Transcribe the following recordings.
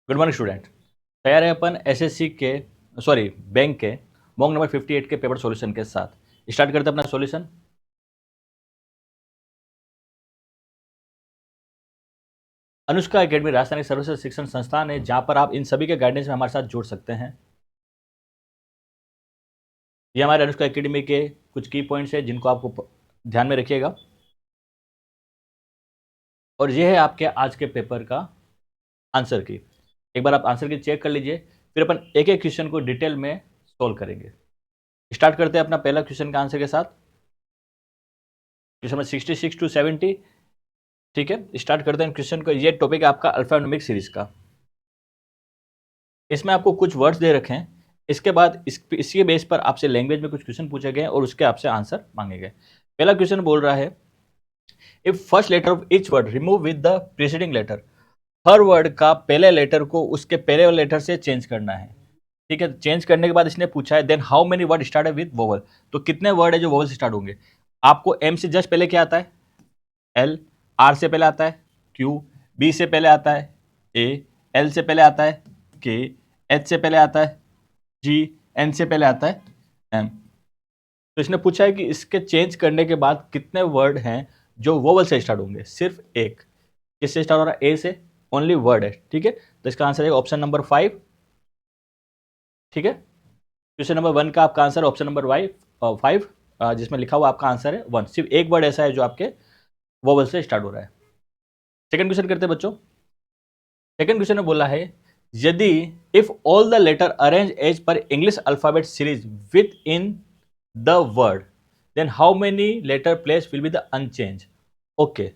Good morning student. तैयार है अपन SSC के बैंक के मॉक नंबर 58 के पेपर सॉल्यूशन के साथ। स्टार्ट करते हैं अपना सॉल्यूशन। अनुष्का एकेडमी राजस्थान सर्वश्रेष्ठ शिक्षण संस्थान है जहां पर आप इन सभी के गाइडेंस में हमारे साथ जुड़ सकते हैं। ये हमारे अनुष्का एकेडमी के कुछ की पॉइंट्स है जिनको आपको ध्यान में रखिएगा, और ये है आपके आज के पेपर का आंसर की। एक बार आप आंसर की चेक कर लीजिए, फिर अपन एक एक क्वेश्चन को डिटेल में सोल्व करेंगे। स्टार्ट करते हैं अपना पहला क्वेश्चन का आंसर के साथ। Question number 66 to 70। ठीक है, स्टार्ट करते हैं क्वेश्चन को। ये टॉपिक है आपका अल्फान्यूमेरिक सीरीज का। इसमें आपको कुछ वर्ड्स दे रखे हैं, इसके बाद इसके बेस पर आपसे लैंग्वेज में कुछ क्वेश्चन पूछे गए और उसके आपसे आंसर मांगे गए। पहला क्वेश्चन बोल रहा है, if first letter of each word remove with the preceding letter. हर वर्ड का पहले लेटर को उसके पहले वाले लेटर से चेंज करना है। ठीक है, चेंज करने के बाद इसने पूछा है then how many word start with vowel. तो कितने वर्ड है जो वोवल से स्टार्ट होंगे। आपको एम से जस्ट पहले क्या आता है, एल। आर से पहले आता है क्यू। बी से पहले आता है ए। एल से पहले आता है के। एच से पहले आता है जी। एन से पहले आता है एम। तो इसने पूछा है कि इसके चेंज करने के बाद कितने वर्ड हैं जो वोवल से स्टार्ट होंगे। सिर्फ एक। किससे स्टार्ट हो रहा है, ए से। ओनली वर्ड है। ठीक है, तो इसका आंसर है ऑप्शन नंबर 5। ठीक है, क्वेश्चन नंबर 1 का आपका आंसर ऑप्शन नंबर 5, जिसमें लिखा हुआ आपका आंसर है 1। सिर्फ एक वर्ड ऐसा है जो आपके वोवल से स्टार्ट हो रहा है। सेकंड क्वेश्चन करते हैं बच्चों। सेकंड क्वेश्चन में बोला है, यदि if all the letter arrange as per English alphabet series within the word then how many letter place will be the unchange. Okay,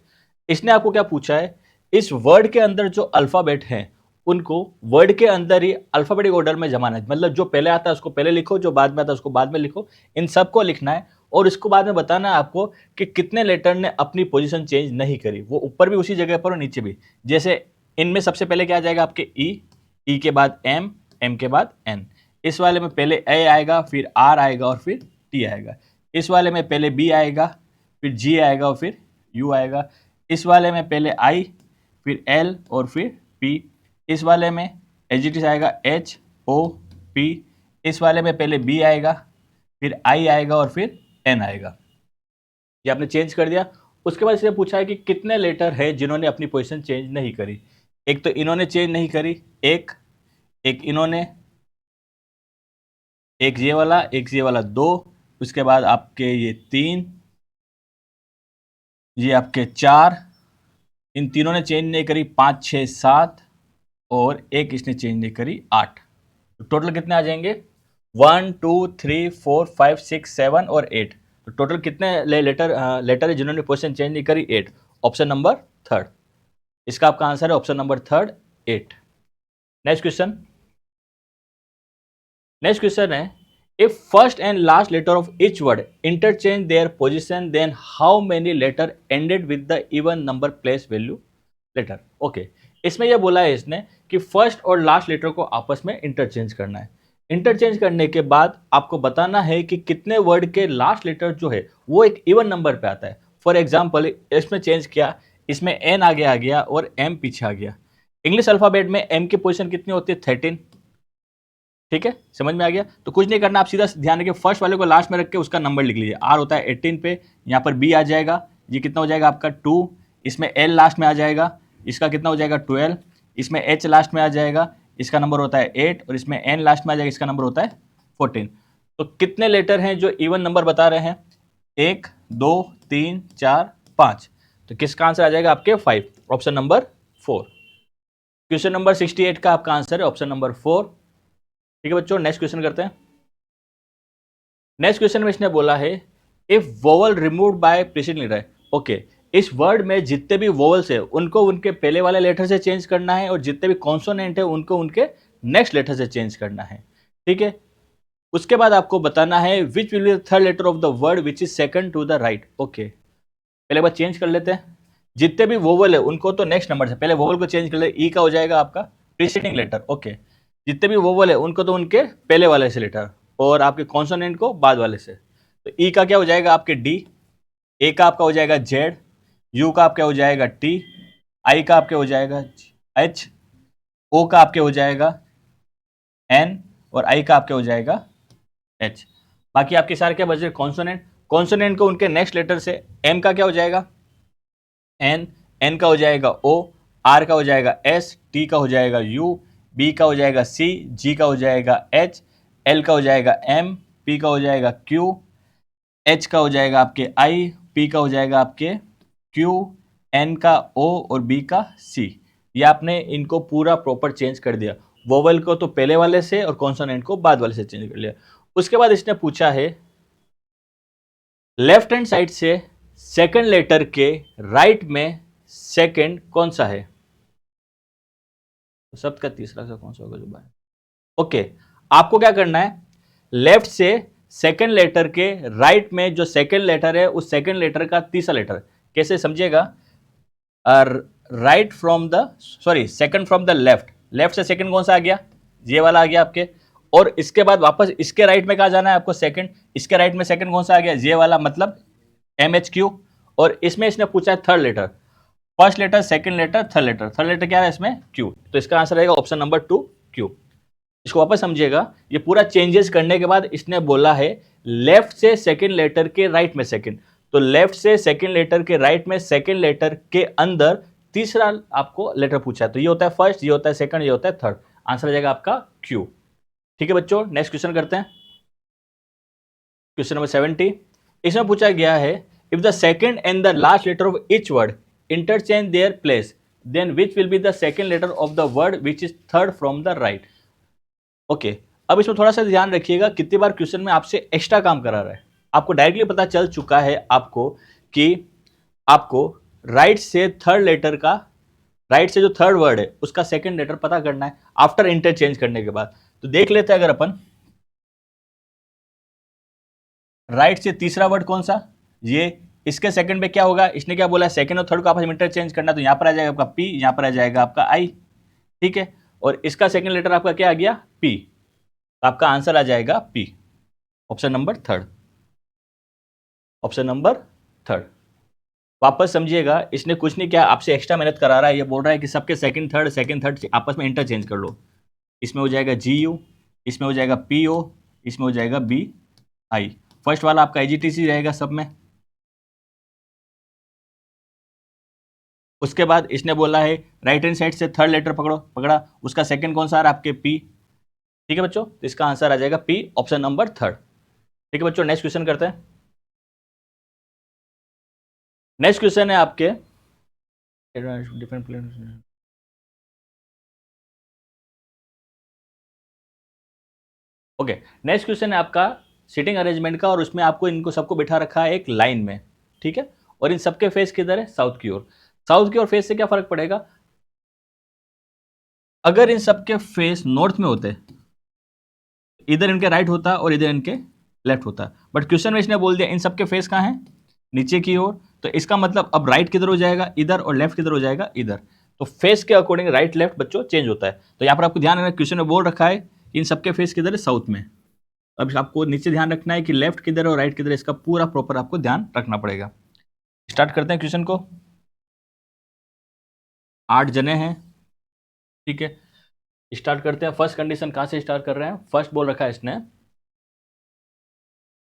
इसने आपको क्या पूछा है, इस वर्ड के अंदर जो अल्फाबेट हैं उनको वर्ड के अंदर ही अल्फाबेटिक ऑर्डर में जमाना है। मतलब जो पहले आता है उसको पहले लिखो, जो बाद में आता है उसको बाद में लिखो। इन सबको लिखना है और इसको बाद में बताना है आपको कि कितने लेटर ने अपनी पोजीशन चेंज नहीं करी। वो ऊपर भी उसी जगह पर और नीचे भी। जैसे इनमें सबसे पहले क्या आ जाएगा आपके ई के बाद एम, एम के बाद एन। इस वाले में पहले ए आएगा, फिर आर आएगा और फिर टी आएगा। इस वाले में पहले बी आएगा, फिर जी आएगा और फिर यू आएगा। इस वाले में पहले आई, फिर एल और फिर पी। इस वाले में एच आएगा, एच ओ पी। इस वाले में पहले बी आएगा, फिर आई आएगा और फिर एन आएगा। ये आपने चेंज कर दिया। उसके बाद इसने पूछा है कि कितने लेटर है जिन्होंने अपनी पोजीशन चेंज नहीं करी। एक तो इन्होंने चेंज नहीं करी, एक एक इन्होंने, एक ये वाला दो, उसके बाद आपके ये 3, ये आपके 4, इन तीनों ने चेंज नहीं करी 5 6 7, और एक इसने चेंज नहीं करी 8। तो टोटल कितने आ जाएंगे, 1 2 3 4 5 6 7 और 8। तो टोटल कितने लेटर है जिन्होंने पोजीशन चेंज नहीं करी, 8। Option number 3। इसका आपका आंसर है option number 3, 8। Next question. Next question है, if first and last letter of each word interchange their position then how many letter ended with the even number place value letter. Okay, इसमें यह बोला है इसने कि first और last letter को आपस में इंटरचेंज करना है। इंटरचेंज करने के बाद आपको बताना है कि कितने वर्ड के लास्ट लेटर जो है वो एक इवन नंबर पे आता है। फॉर एग्जाम्पल, इसमें चेंज किया, इसमें एन आगे आ गया और एम पीछे आ गया। इंग्लिश अल्फाबेट में एम की पोजीशन कितनी होती है, 13। ठीक है, समझ में आ गया। तो कुछ नहीं करना, आप सीधा ध्यान रखिए, फर्स्ट वाले को लास्ट में रख के उसका नंबर लिख लीजिए। आर होता है 18 पे, यहाँ पर बी आ जाएगा, ये कितना हो जाएगा आपका 2। इसमें एल लास्ट में आ जाएगा, इसका कितना हो जाएगा 12। इसमें एच लास्ट में आ जाएगा, इसका नंबर होता है 8। और इसमें एन लास्ट में आ जाएगा, इसका नंबर होता है 14। तो कितने लेटर हैं जो इवन नंबर बता रहे हैं, 1 2 3 4 5। तो किसका आंसर आ जाएगा आपके 5, ऑप्शन नंबर 4। क्वेश्चन नंबर 68 का आपका आंसर है ऑप्शन नंबर 4। ठीक है बच्चों, नेक्स्ट क्वेश्चन करते हैं। नेक्स्ट क्वेश्चन में इसने बोला है, if vowel removed by preceding letter. Okay, इस वर्ड में जितने भी वोवल्स है उनको उनके पहले वाले लेटर से चेंज करना है, और जितने भी कॉन्सोनेंट है उनको उनके नेक्स्ट लेटर से चेंज करना है। ठीक है, उसके बाद आपको बताना है which will be the third letter of the word which is second to the right. Okay, पहले बार चेंज कर लेते हैं। जितने भी वोवल है उनको तो नेक्स्ट नंबर से, पहले वोवल को चेंज कर ले, ई का हो जाएगा आपका प्रीसीडिंग लेटर। ओके, जितने भी वोवल है उनको तो उनके पहले वाले से लेटर, और आपके कॉन्सोनेंट को बाद वाले से। तो ई का क्या हो जाएगा आपके डी, ए का आपका हो जाएगा जेड, यू का आपका हो जाएगा टी, आई का आपका हो जाएगा एच, ओ का आपके हो जाएगा एन और आई का आपके हो जाएगा एच। बाकी आपके सारे क्या बच रहे? कॉन्सोनेंट। कॉन्सोनेंट को उनके नेक्स्ट लेटर से एम का क्या हो जाएगा एन, एन का हो जाएगा ओ, आर का हो जाएगा एस, टी का हो जाएगा यू, बी का हो जाएगा सी, जी का हो जाएगा एच, एल का हो जाएगा एम, पी का हो जाएगा क्यू, एच का हो जाएगा आपके आई, पी का हो जाएगा आपके क्यू, एन का ओ और बी का सी। ये आपने इनको पूरा प्रॉपर चेंज कर दिया। वोवल को तो पहले वाले से और कॉन्सोनेंट को बाद वाले से चेंज कर लिया। उसके बाद इसने पूछा है लेफ्ट हैंड साइड से सेकंड लेटर के राइट में सेकंड कौन सा है? तो शब्द का तीसरा सा कौन सा होगा जो बाय? ओके, आपको क्या करना है, लेफ्ट से सेकंड लेटर के राइट में जो सेकंड लेटर है उस सेकंड लेटर का तीसरा लेटर कैसे समझिएगा? Right from the sorry second from the left, left से सेकंड कौन सा आ गया? ये वाला आ गया आपके। और इसके बाद वापस इसके राइट में कहा जाना है आपको सेकंड, इसके राइट में सेकंड कौन सा आ गया? ये वाला, मतलब एम एच क्यू। और इसमें इसने पूछा है third letter, first letter, second letter, third letter. Third letter क्या है इसमें? क्यू। तो इसका आंसर रहेगा ऑप्शन नंबर 2 क्यू। इसको वापस समझिएगा, ये पूरा चेंजेस करने के बाद इसने बोला है लेफ्ट से सेकंड लेटर के राइट में सेकंड। तो लेफ्ट से सेकंड लेटर के राइट में सेकंड लेटर के अंदर तीसरा आपको लेटर पूछा है। तो ये होता है फर्स्ट, ये होता है सेकंड, ये होता है थर्ड। आंसर आ जाएगा आपका क्यू। ठीक है बच्चों, नेक्स्ट क्वेश्चन करते हैं। क्वेश्चन नंबर 70, इसमें पूछा गया है if the second and the last letter of each word interchange their place then which will be the second letter of the word which is third from the right. Okay, अब इसमें थोड़ा सा ध्यान रखिएगा, कितनी बार क्वेश्चन में आपसे extra काम करा रहा है। आपको डायरेक्टली पता चल चुका है आपको कि आपको राइट से थर्ड लेटर का, राइट से जो थर्ड वर्ड है उसका सेकंड लेटर पता करना है आफ्टर इंटरचेंज करने के बाद। तो देख लेते हैं, अगर अपन राइट से तीसरा वर्ड कौन सा, ये, इसके सेकंड पे क्या होगा? इसने क्या बोला? सेकंड और थर्ड को आपस में इंटरचेंज करना। तो यहां पर आ जाएगा आपका पी, यहां पर आ जाएगा आपका आई। ठीक है, और इसका सेकंड लेटर आपका क्या आ गया? पी। तो आपका आंसर आ जाएगा P, option number third, option number third. वापस समझिएगा, इसने कुछ नहीं किया, आपसे एक्स्ट्रा मेहनत करा रहा है। ये बोल रहा है कि सबके सेकंड थर्ड आपस में इंटरचेंज कर लो। इसमें हो जाएगा जी यू, इसमें हो जाएगा पी ओ, इसमें हो जाएगा बी आई। फर्स्ट वाला आपका एजीटीसी रहेगा सब में। उसके बाद इसने बोला है राइट हैंड साइड से थर्ड लेटर पकड़ा, उसका सेकंड कौन सा आ रहा है? आपके पी। ठीक है बच्चों, तो इसका आंसर आ जाएगा पी, ऑप्शन नंबर थर्ड। ठीक है बच्चों, नेक्स्ट क्वेश्चन करते हैं। नेक्स्ट क्वेश्चन है आपके different plane. Okay, next question है आपका सीटिंग अरेंजमेंट का, और उसमें आपको इनको सबको बिठा रखा है एक लाइन में। ठीक है, और इन सबके फेस किधर है? साउथ की ओर। साउथ की ओर फेस से क्या फर्क पड़ेगा? अगर इन सबके फेस नॉर्थ में होते, इधर इनके राइट होता और इधर इनके लेफ्ट होता, बट क्वेश्चन में इसने बोल दिया इन सबके फेस कहाँ है? नीचे की ओर। तो इसका मतलब अब राइट किधर हो जाएगा? इधर, और लेफ्ट किधर हो जाएगा? इधर। तो फेस के अकॉर्डिंग राइट लेफ्ट बच्चों चेंज होता है। तो यहाँ पर आपको ध्यान रखना, क्वेश्चन में बोल रखा है इन सबके फेस किधर है? साउथ में। अब आपको नीचे ध्यान रखना है कि लेफ्ट किधर है और राइट किधर है, इसका पूरा प्रॉपर आपको ध्यान रखना पड़ेगा। स्टार्ट करते हैं क्वेश्चन को। 8 जने हैं। ठीक है, स्टार्ट करते हैं। फर्स्ट कंडीशन कहां से स्टार्ट कर रहे हैं? फर्स्ट बोल रखा है इसने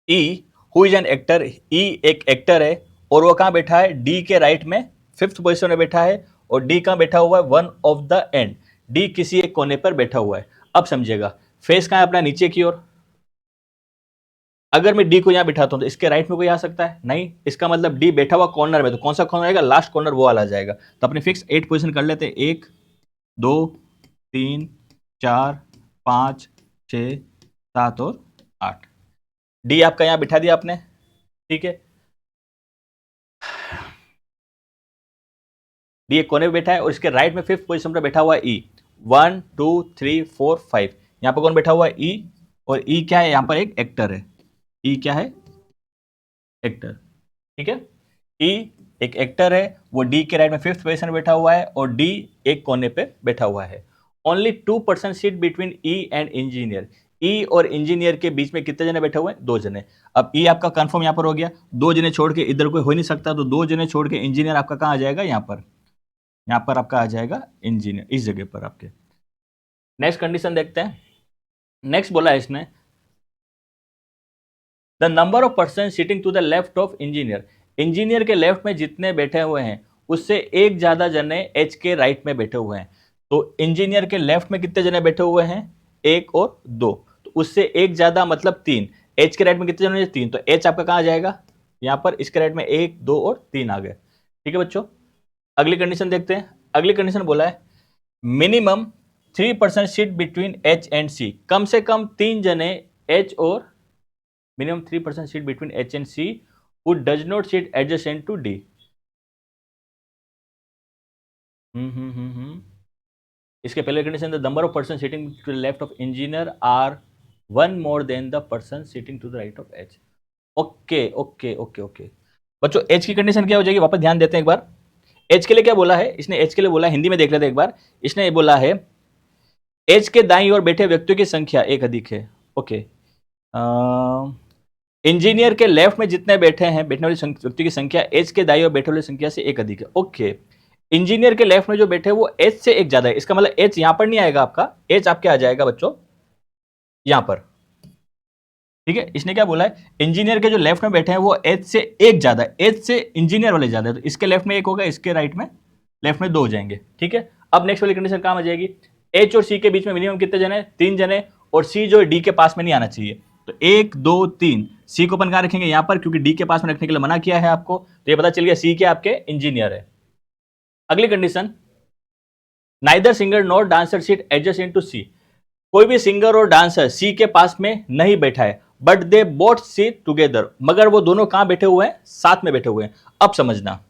E who is an actor. E एक एक्टर है और वो कहां बैठा है? डी के राइट में, फिफ्थ पोजिशन में बैठा है। और डी कहां बैठा हुआ है? One of the end. D किसी एक कोने पर बैठा हुआ है। अब समझिएगा, फेस कहां है अपना? नीचे की ओर। अगर मैं डी को यहां बिठाता हूं तो इसके राइट में कोई आ सकता है? नहीं। इसका मतलब डी बैठा हुआ कॉर्नर में, तो कौन सा कॉर्नर आएगा? लास्ट कॉर्नर, वो वाला आ जाएगा। तो अपने फिक्स 8 पोजिशन कर लेते हैं। 1 2 3 4 5 6 7 और 8। डी आपका यहां बिठा दिया आपने। ठीक है, डी एक कोने पे बैठा है और इसके राइट में फिफ्थ पोजीशन पर बैठा हुआ है ई। 1 2 3 4 5। यहां पर कौन बैठा हुआ है? ई। और ई क्या है? यहां पर एक एक्टर है। ई क्या है? एक्टर। ठीक है, ई एक एक्टर है, वो डी के राइट में फिफ्थ पोजीशन में बैठा हुआ है और डी एक कोने पे बैठा हुआ है। Only 2% seat between E and engineer. E और इंजीनियर के बीच में कितने जने बैठे हुए हैं? 2 जने। अब ई आपका कंफर्म यहां पर हो गया, 2 जने छोड़ के इधर कोई हो नहीं सकता, तो 2 जने छोड़ के इंजीनियर आपका कहां आ जाएगा? यहां पर। यहां पर आपका आ जाएगा इंजीनियर, इस जगह पर आपके। नेक्स्ट कंडीशन देखते हैं। नेक्स्ट बोला है इसने, the number of person sitting to the left of engineer, engineer के लेफ्ट में जितने बैठे हुए हैं उससे एक ज्यादा जने एच के राइट में बैठे हुए हैं। तो इंजीनियर के लेफ्ट में कितने जने बैठे हुए हैं, एक और दो, तो उससे एक ज्यादा मतलब तीन। एच के राइट में कितने जने, तीन, तो एच आपका कहां आ जाएगा, यहां पर इसके राइट में एक, दो और तीन आ गए। ठीक है बच्चों, अगली कंडीशन देखते हैं। अगली कंडीशन बोला है minimum 3% seat between H and C, कम से कम तीन जने एच और minimum 3% seat between H and C who does not sit adjacent to D. इसके पहले condition, the number of person sitting to the left of engineer are one more than the person sitting to the right of H. Okay okay okay okay बच्चों, H की condition क्या हो जाएगी, वापस ध्यान देते हैं एक बार। एच के लिए क्या बोला है इसने, एच के लिए बोला है, हिंदी में देख लेते हैं एक बार। इसने बोला है एच के दाईं ओर बैठे व्यक्तियों की संख्या एक अधिक है। ओके, इंजीनियर के लेफ्ट में जितने बैठे हैं, बैठने वाली व्यक्ति की संख्या एच के दाईं ओर बैठे वाली संख्या से एक अधिक है। ओके, इंजीनियर के लेफ्ट में जो बैठे वो एच से एक ज्यादा है, इसका मतलब एच यहां पर नहीं आएगा आपका, एच आपके आ जाएगा बच्चों यहां पर। ठीक है, इसने क्या बोला है, इंजीनियर के जो लेफ्ट में बैठे हैं वो एच से एक ज्यादा है, एच से इंजीनियर वाले ज्यादा है, तो इसके लेफ्ट में एक होगा, इसके राइट में, लेफ्ट में दो हो जाएंगे। ठीक है, अब नेक्स्ट वाली कंडीशन काम आ जाएगी, एच और सी के बीच में मिनिमम कितने जने, तीन जने, और सी जो डी के पास में नहीं आना चाहिए। तो एक, दो, तीन, सी को अपन कहां रखेंगे, यहां पर, क्योंकि डी के पास में रखने के लिए मना किया है आपको, तो ये पता चल गया सी के आपके इंजीनियर है। अगली condition, neither singer nor dancer seat adjacent to C, कोई भी सिंगर और डांसर सी के पास में नहीं बैठा है, but they both seat together, मगर वो दोनों कहां बैठे हुए हैं, साथ में बैठे हुए हैं। अब समझना,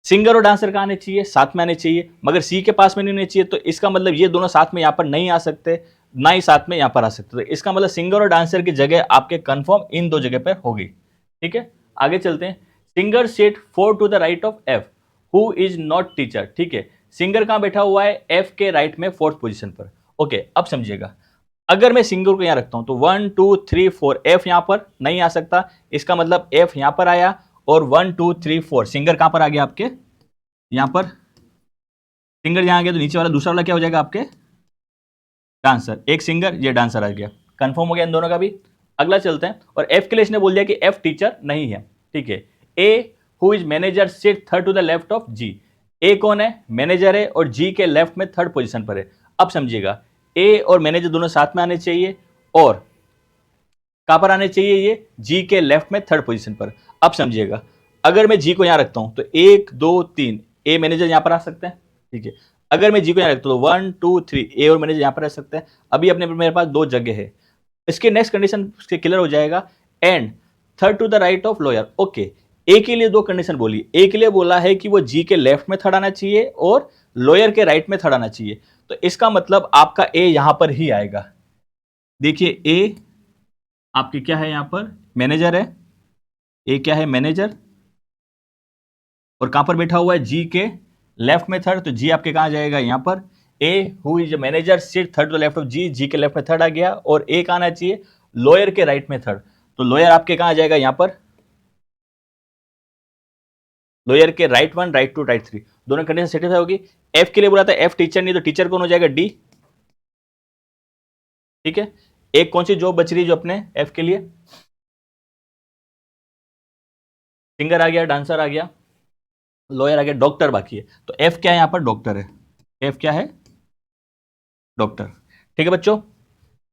सिंगर और डांसर कहां आने चाहिए, साथ में आने चाहिए, मगर सी के पास में नहीं होने चाहिए, तो इसका मतलब ये दोनों साथ में यहां पर नहीं आ सकते, ना ही साथ में यहां पर आ सकते, तो इसका मतलब सिंगर और डांसर की जगह आपके कंफर्म इन दो जगह पर होगी। ठीक है, आगे चलते हैं। Singer seat 4 to the right of F who is not teacher. ठीक है, सिंगर कहां बैठा हुआ है, एफ के राइट में, फोर्थ पोजीशन पर। ओके, अब समझिएगा, अगर मैं सिंगर को यहां रखता हूं तो 1 2 3 4 एफ यहां पर नहीं आ सकता, इसका मतलब एफ यहां पर आया, और 1 2 3 4 सिंगर कहां पर आ गया आपके, यहां पर सिंगर यहां आ गया, तो नीचे वाला दूसरा वाला क्या हो जाएगा आपके, डांसर। एक सिंगर, ये डांसर आ गया, कंफर्म हो गया इन दोनों का भी। अगला चलते हैं, और एफ के लिए इसने बोल दिया कि एफ टीचर नहीं है। ठीक है, A who is manager sit third to the left of G, A कौन है, मैनेजर है, और जी के लेफ्ट में थर्ड पोजीशन पर है। अब समझिएगा, ए और मैनेजर दोनों साथ में आने चाहिए, और कहां पर आने चाहिए, ये जी के लेफ्ट में थर्ड पोजीशन पर। अब समझिएगा, अगर मैं जी को यहां रखता हूं तो एक, दो, तीन, ए मैनेजर यहां पर आ सकते हैं। ठीक है, अगर मैं जी को यहां रखता हूं तो 1 2 3 ए और मैनेजर यहां पर आ सकते हैं। अभी अपने मेरे पास दो जगह है, इसके नेक्स्ट कंडीशन क्लियर हो जाएगा, and third to the right of lawyer. Okay, A के लिए दो कंडीशन बोली, ए के लिए बोला है कि वो जी के लेफ्ट में थर्ड आना चाहिए और लॉयर के राइट में थर्ड आना चाहिए, तो इसका मतलब आपका ए यहां पर ही आएगा। देखिए, ए आपके क्या है, यहां पर मैनेजर है, ए क्या है, मैनेजर, और कहां पर बैठा हुआ है, जी के लेफ्ट में थर्ड, तो जी आपके कहां जाएगा, यहां पर। A who is manager sit third to left of G, G के लेफ्ट में थर्ड आ गया, और ए कहां आना चाहिए, लॉयर के राइट में थर्ड, तो लॉयर आपके कहां आ जाएगा, यहां पर, लॉयर के right one, right two, right three, दोनों कंडीशन सेटिस्फाई होगी। एफ के लिए बोला था एफ टीचर नहीं, तो टीचर कौन हो जाएगा, डी। ठीक है, एक कौन सी जॉब बच रही है जो अपने एफ के लिए, सिंगर आ गया, डांसर आ गया, लॉयर आ गया, डॉक्टर बाकी है, तो एफ क्या है यहां पर, डॉक्टर है, एफ क्या है, डॉक्टर। ठीक है बच्चों,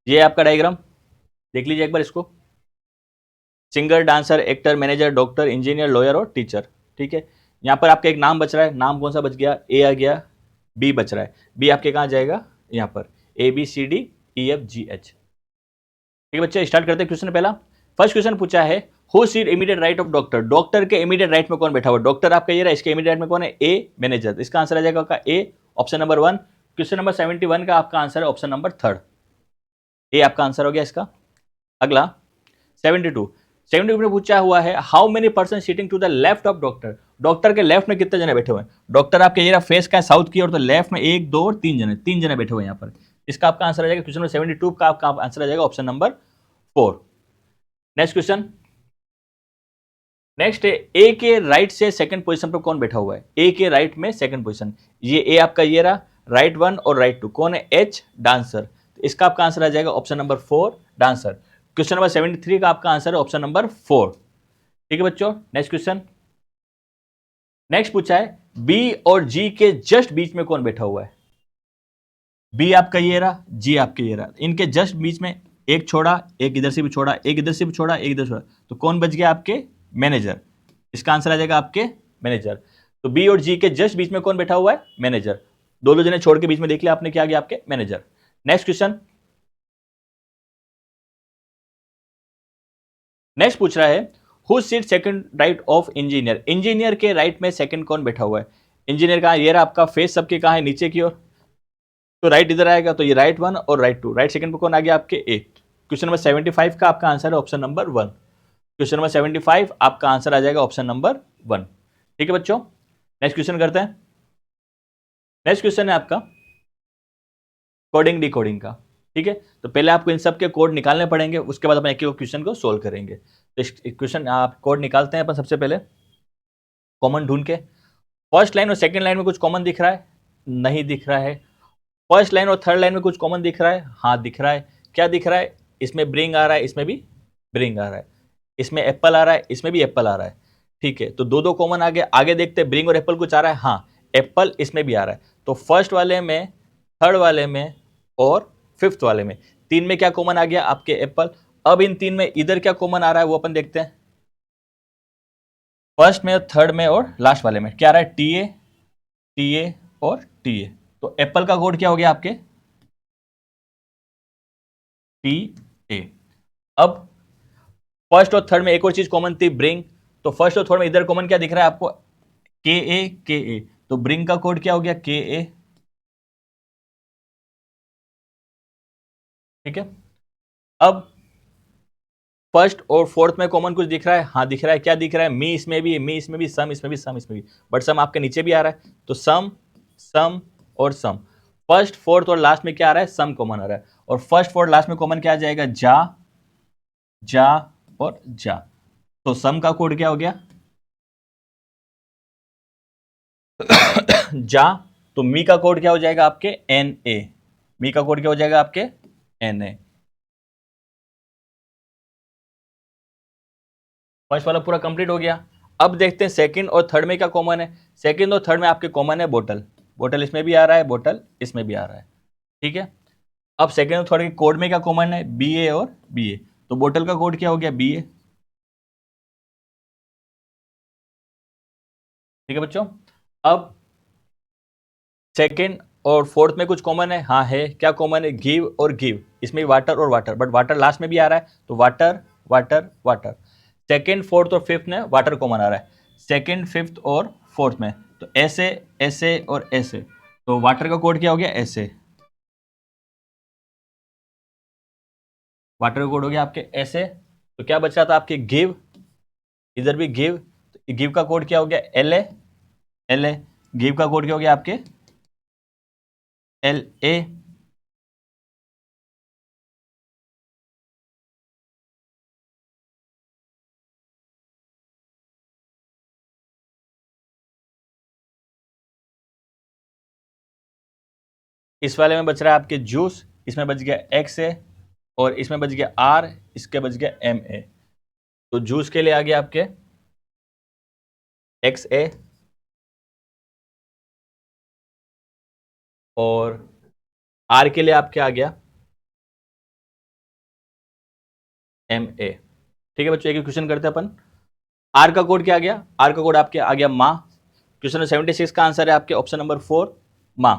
ये है आपका डायग्राम, देख लीजिए एक बार इसको, singer, dancer, actor, manager, doctor, engineer, lawyer और टीचर। ठीक है, यहां पर आपका एक नाम बच रहा है, नाम कौन सा बच गया, ए आ गया, बी बच रहा है, बी आपके कहां जाएगा, यहां पर, A B C D E F G H. ठीक है बच्चे, स्टार्ट करते हैं क्वेश्चन पहला। फर्स्ट क्वेश्चन पूछा है, who seat immediate right of doctor, doctor के इमीडिएट राइट में कौन बैठा हुआ, डॉक्टर आपका ये रहा, इसके इमीडिएट राइट में कौन है, ए मैनेजर, इसका आंसर आ जाएगा आपका ए, ऑप्शन नंबर 1। क्वेश्चन नंबर 71 का आपका आंसर है ऑप्शन नंबर 3, ए आपका आंसर हो गया इसका। अगला 72 में पूछा हुआ है, how many person seating to the left of doctor, doctor के लेफ्ट में कितने जने बैठे हुए हैं, डॉक्टर आपके ये फेस का है साउथ की ओर, तो लेफ्ट में एक, दो और तीन जने बैठे हुए हैं यहाँ पर, इसका आपका आंसर आ जाएगा, क्वेश्चन नंबर 72 का आपका आंसर आ जाएगा option number 4। Next question, next है, ए के राइट से सेकंड पोजीशन पर कौन बैठा हुआ है, ए के राइट में सेकंड पोजीशन, ये ए आपका ये रहा, राइट 1 और राइट 2 कौन है? H, dancer. तो इसका आपका आंसर आ जाएगा option number 4, dancer. Question number 73 का आपका आंसर है ऑप्शन नंबर 4। ठीक है बच्चों, नेक्स्ट क्वेश्चन। नेक्स्ट पूछा है बी और जी के जस्ट बीच में कौन बैठा हुआ है? बी आपका ये रहा, जी आपके ये रहा, इनके जस्ट बीच में एक छोड़ा, एक इधर से भी छोड़ा, एक इधर से भी छोड़ा, एक इधर छोड़ा, तो कौन बच गया? आपके मैनेजर। इसका आंसर आ जाएगा आपके मैनेजर। तो बी और जी के जस्ट बीच में कौन बैठा हुआ है? मैनेजर। दो जने छोड़ के बीच में देख लिया आपने, क्या आ गया? आपके मैनेजर। Next question. नेक्स्ट पूछ रहा है who seat second right of engineer? Engineer के राइट में सेकंड कौन बैठा हुआ है? इंजीनियर कहां? ये रहा आपका फेस सबके कहां है? नीचे की ओर। तो राइट इधर आएगा, तो ये राइट 1 और राइट 2, राइट सेकंड पे कौन आ गया? आपके ए। क्वेश्चन नंबर 75 का आपका आंसर है ऑप्शन नंबर 1। क्वेश्चन नंबर 75 आपका आंसर आ जाएगा ऑप्शन नंबर 1। ठीक है बच्चों, नेक्स्ट क्वेश्चन करते हैं। नेक्स्ट क्वेश्चन है आपका कोडिंग डिकोडिंग का। ठीक है, तो पहले आपको इन सब के कोड निकालने पड़ेंगे, उसके बाद अपन एक एक क्वेश्चन को सोल्व करेंगे। तो इस क्वेश्चन आप कोड निकालते हैं अपन सबसे पहले कॉमन ढूंढ के। फर्स्ट लाइन और सेकंड लाइन में कुछ कॉमन दिख रहा है? नहीं दिख रहा है। फर्स्ट लाइन और थर्ड लाइन में कुछ कॉमन दिख रहा है? हाँ दिख रहा है। क्या दिख रहा है? इसमें ब्रिंग आ रहा है, इसमें भी ब्रिंग आ रहा है, इसमें एप्पल आ रहा है, इसमें भी एप्पल आ रहा है। ठीक है, तो दो दो कॉमन आगे आगे देखते हैं, ब्रिंग और एप्पल कुछ आ रहा है? हाँ, एप्पल इसमें भी आ रहा है। तो फर्स्ट वाले में, थर्ड वाले में और फिफ्थ वाले में, तीन में क्या कॉमन आ गया? आपके एप्पल। अब इन तीन में इधर क्या कॉमन आ रहा है वो अपन देखते हैं। फर्स्ट में, थर्ड में और लास्ट वाले में क्या आ रहा है? टीए, टीए और टीए। तो एप्पल का कोड क्या हो गया? आपके टी ए। अब फर्स्ट और थर्ड में एक और चीज कॉमन थी, ब्रिंग। तो फर्स्ट और थर्ड में इधर कॉमन क्या दिख रहा है आपको? के ए, के ए। तो ब्रिंग का कोड क्या हो गया? के ए। ठीक है, अब फर्स्ट और फोर्थ में कॉमन कुछ दिख रहा है? हाँ दिख रहा है। क्या दिख रहा है? मी इसमें भी, मी इसमें भी, सम इसमें भी, सम इसमें भी, बट सम आपके नीचे भी आ रहा है। तो सम, सम और सम। फर्स्ट, फोर्थ और लास्ट में क्या आ रहा है? सम कॉमन आ रहा है। और फर्स्ट, फोर्थ, लास्ट में कॉमन क्या आ जाएगा? जा, जा और जा। तो सम का कोड क्या हो गया? जा। तो मी का कोड क्या हो जाएगा? आपके एन ए। मी का कोड क्या हो जाएगा? आपके एन ए। फर्स्ट वाला पूरा कंप्लीट हो गया। अब देखते हैं सेकंड और थर्ड में क्या कॉमन है। सेकंड और थर्ड में आपके कॉमन है बोतल। बोतल इसमें भी आ रहा है, बोतल इसमें भी आ रहा है। ठीक है, अब सेकंड और थर्ड के कोड में क्या कॉमन है? बी ए और बी ए। तो बोतल का कोड क्या हो गया? बी ए। ठीक है बच्चों, अब सेकंड और फोर्थ में कुछ कॉमन है? हाँ है। क्या कॉमन है? गिव और गिव। इसमें वाटर और वाटर, बट वाटर लास्ट में भी आ रहा है, तो water, water, water. Second, fourth और फिफ्थ में वाटर कॉमन आ रहा है, सेकंड, फिफ्थ और फोर्थ में। तो ऐसे, ऐसे और ऐसे। तो वाटर का कोड क्या हो गया? ऐसे। वाटर का कोड हो गया आपके ऐसे। तो क्या बच रहा था आपके? गिव। इधर भी गिव। तो गिव का कोड क्या हो गया? L A, L A. Give का कोड क्या हो गया? आपके एल ए। इस वाले में बच रहा है आपके जूस, इसमें बच गया एक्स ए और इसमें बच गया आर, इसके बच गया एम ए। तो जूस के लिए आ गया आपके एक्स ए और आर के लिए आपके आ गया एम ए। ठीक है बच्चों, एक क्वेश्चन करते हैं अपन। आर का कोड क्या आ गया? आर का कोड आपके आ गया माँ। क्वेश्चन नंबर 76 का आंसर है आपके ऑप्शन नंबर 4, माँ।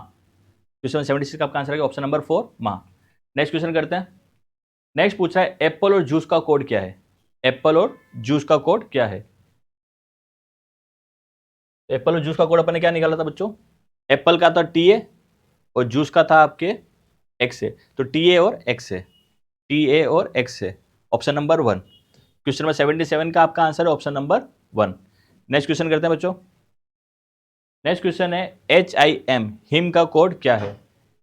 क्वेश्चन नंबर 76 का आपका आंसर है ऑप्शन नंबर 4, माँ। नेक्स्ट क्वेश्चन करते हैं। नेक्स्ट पूछा है एप्पल और जूस का कोड क्या है? एप्पल और जूस का कोड क्या है? एप्पल और जूस का कोड अपन ने क्या निकाला था बच्चों? एप्पल का था टी ए और जूस का था आपके एक्स ए। तो टी ए और एक्स ए, टी ए और एक्स ए, ऑप्शन नंबर 1। क्वेश्चन नंबर 77 का आपका आंसर है ऑप्शन नंबर 1। नेक्स्ट क्वेश्चन करते हैं बच्चों। नेक्स्ट क्वेश्चन है एच आई एम, हिम का कोड क्या है?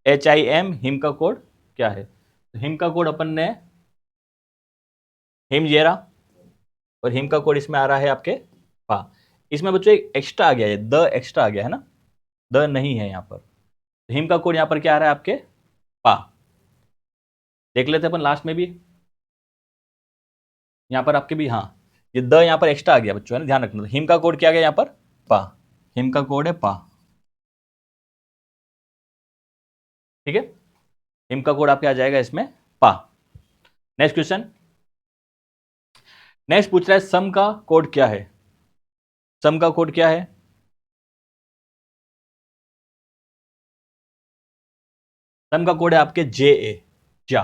एच आई एम, हिम का कोड क्या है? तो हिम का कोड अपन ने हिम जेरा, और हिम का कोड इसमें आ रहा है आपके पा। इसमें बच्चों एक एक्स्ट्रा आ गया है, द एक्स्ट्रा आ गया है ना, द नहीं है यहाँ पर। हिम का कोड यहां पर क्या आ रहा है आपके, पा। देख लेते हैं अपन लास्ट में भी, यहां पर आपके भी, हाँ ये द यहां पर एक्स्ट्रा आ गया बच्चों, है ना, ध्यान रखना। हिम का कोड क्या आ गया यहां पर, पा। हिम का कोड है पा, ठीक है। हिम का कोड आपके आ जाएगा इसमें पा। नेक्स्ट क्वेश्चन, नेक्स्ट पूछ रहा है सम का कोड क्या है। सम का कोड क्या है, सम का कोड है आपके जे ए, जा।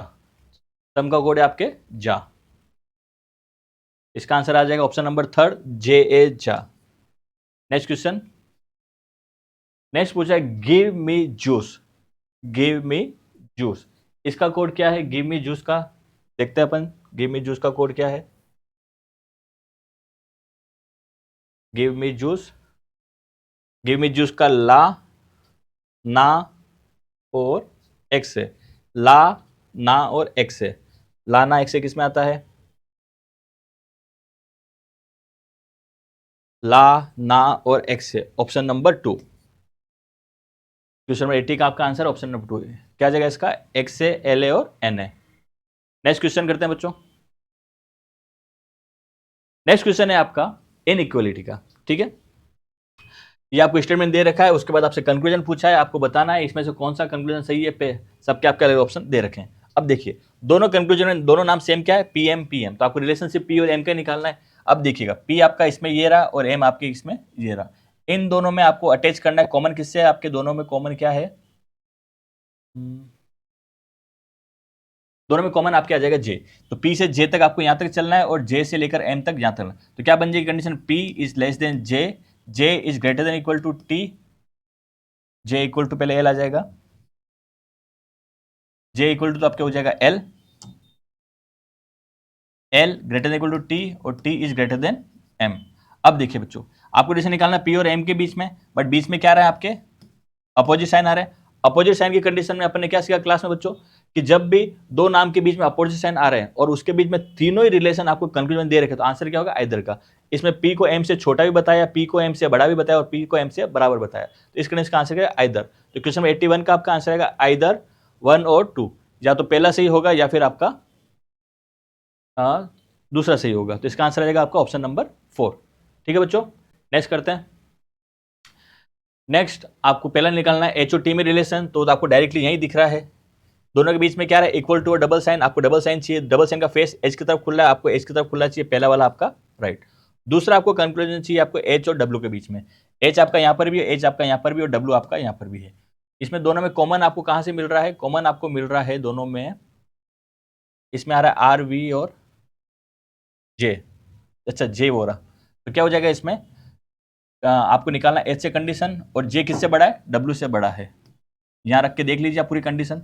सम का कोड है आपके जा। इसका आंसर आ जाएगा ऑप्शन नंबर थर्ड, जे ए, जा। नेक्स्ट क्वेश्चन, नेक्स्ट पूछा है give me juice. Give me juice, इसका कोड क्या है गिव मी जूस का, देखते हैं अपन गिव मी जूस का कोड क्या है। Give me juice, give me juice का ला, ना और एक्स है। ला, ना और एक्स है। ला, ना, एक्स है किस में आता है, ला, ना और एक्स है ऑप्शन नंबर 2। क्वेश्चन नंबर 80 का आपका आंसर ऑप्शन नंबर 2 है। क्या जगह इसका, एक्स है, एल है और एन है। नेक्स्ट क्वेश्चन करते हैं बच्चों। नेक्स्ट क्वेश्चन है आपका इनइक्वालिटी का, ठीक है। ये आपको स्टेटमेंट दे रखा है, उसके बाद आपसे कंक्लूजन पूछा है, आपको बताना है इसमें से कौन सा कंक्लूजन सही है। पे सबके आपके अलग ऑप्शन दे रखे हैं। अब देखिए दोनों कंक्लूजन में दोनों नाम सेम क्या है, पी एम पी एम, तो आपको रिलेशनशिप पी और एम का निकालना है। अब देखिएगा पी आपका इसमें ये रहा और एम आपके इसमें ये रहा, इन दोनों में आपको अटैच करना है। कॉमन किससे है, आपके दोनों में कॉमन क्या है, दोनों में कॉमन आपके आ जाएगा जे। तो पी से जे तक आपको यहां तक चलना है और जे से लेकर एम तक यहां तक। तो क्या बन जाएगी condition, P is less than J, J is greater than equal to T, J equal to पहले एल आ जाएगा, जे इक्वल टू तो आपके हो जाएगा L, L greater than equal to T और T is greater than M. अब देखिए बच्चों आपको रिलेशन निकालना पी और एम के बीच में, बट बीच में क्या रहा है आपके, अपोजिट साइन आ रहा है। अपोजिट साइन की कंडीशन में अपन ने क्या सीखा क्लास में बच्चों, कि जब भी दो नाम के बीच में अपोजिट साइन आ रहे हैं और उसके बीच में तीनों ही रिलेशन आपको कंक्लूजन दे रखे, तो आंसर क्या होगा, आइदर का। इसमें पी को एम से छोटा भी बताया, पी को एम से बड़ा भी बताया और पी को एम से बराबर बताया, तो इस कंडीशन का आंसर क्या है, आइदर। तो क्वेश्चन नंबर 81 का आपका आंसर आएगा आइदर 1 और 2, या तो पहला सही होगा या फिर आपका दूसरा सही होगा। तो इसका आंसर आ जाएगा आपका ऑप्शन नंबर 4, ठीक है बच्चों। नेक्स्ट करते हैं। नेक्स्ट आपको पहला निकालना है एच और टी में रिलेशन, तो आपको डायरेक्टली यही दिख रहा है। दोनों के बीच में क्या है, इक्वल टू और डबल साइन, आपको डबल साइन चाहिए, डबल साइन का फेस एच की तरफ खुला है, आपको एच की तरफ खुला चाहिए, पहला वाला आपका राइट। दूसरा आपको कंक्लूजन चाहिए आपको एच और डब्ल्यू के बीच में, एच आपका यहां पर भी है, एच आपका यहां पर भी और डब्ल्यू आपका यहां पर भी है। इसमें दोनों में कॉमन आपको कहां से मिल रहा है, कॉमन आपको मिल रहा है दोनों में, इसमें आ रहा है आर वी और जे। अच्छा जे हो रहा, तो क्या हो जाएगा इसमें, आपको निकालना एच से कंडीशन और जे किससे बड़ा है, डब्ल्यू से बड़ा है। यहां रख के देख लीजिए आप पूरी कंडीशन,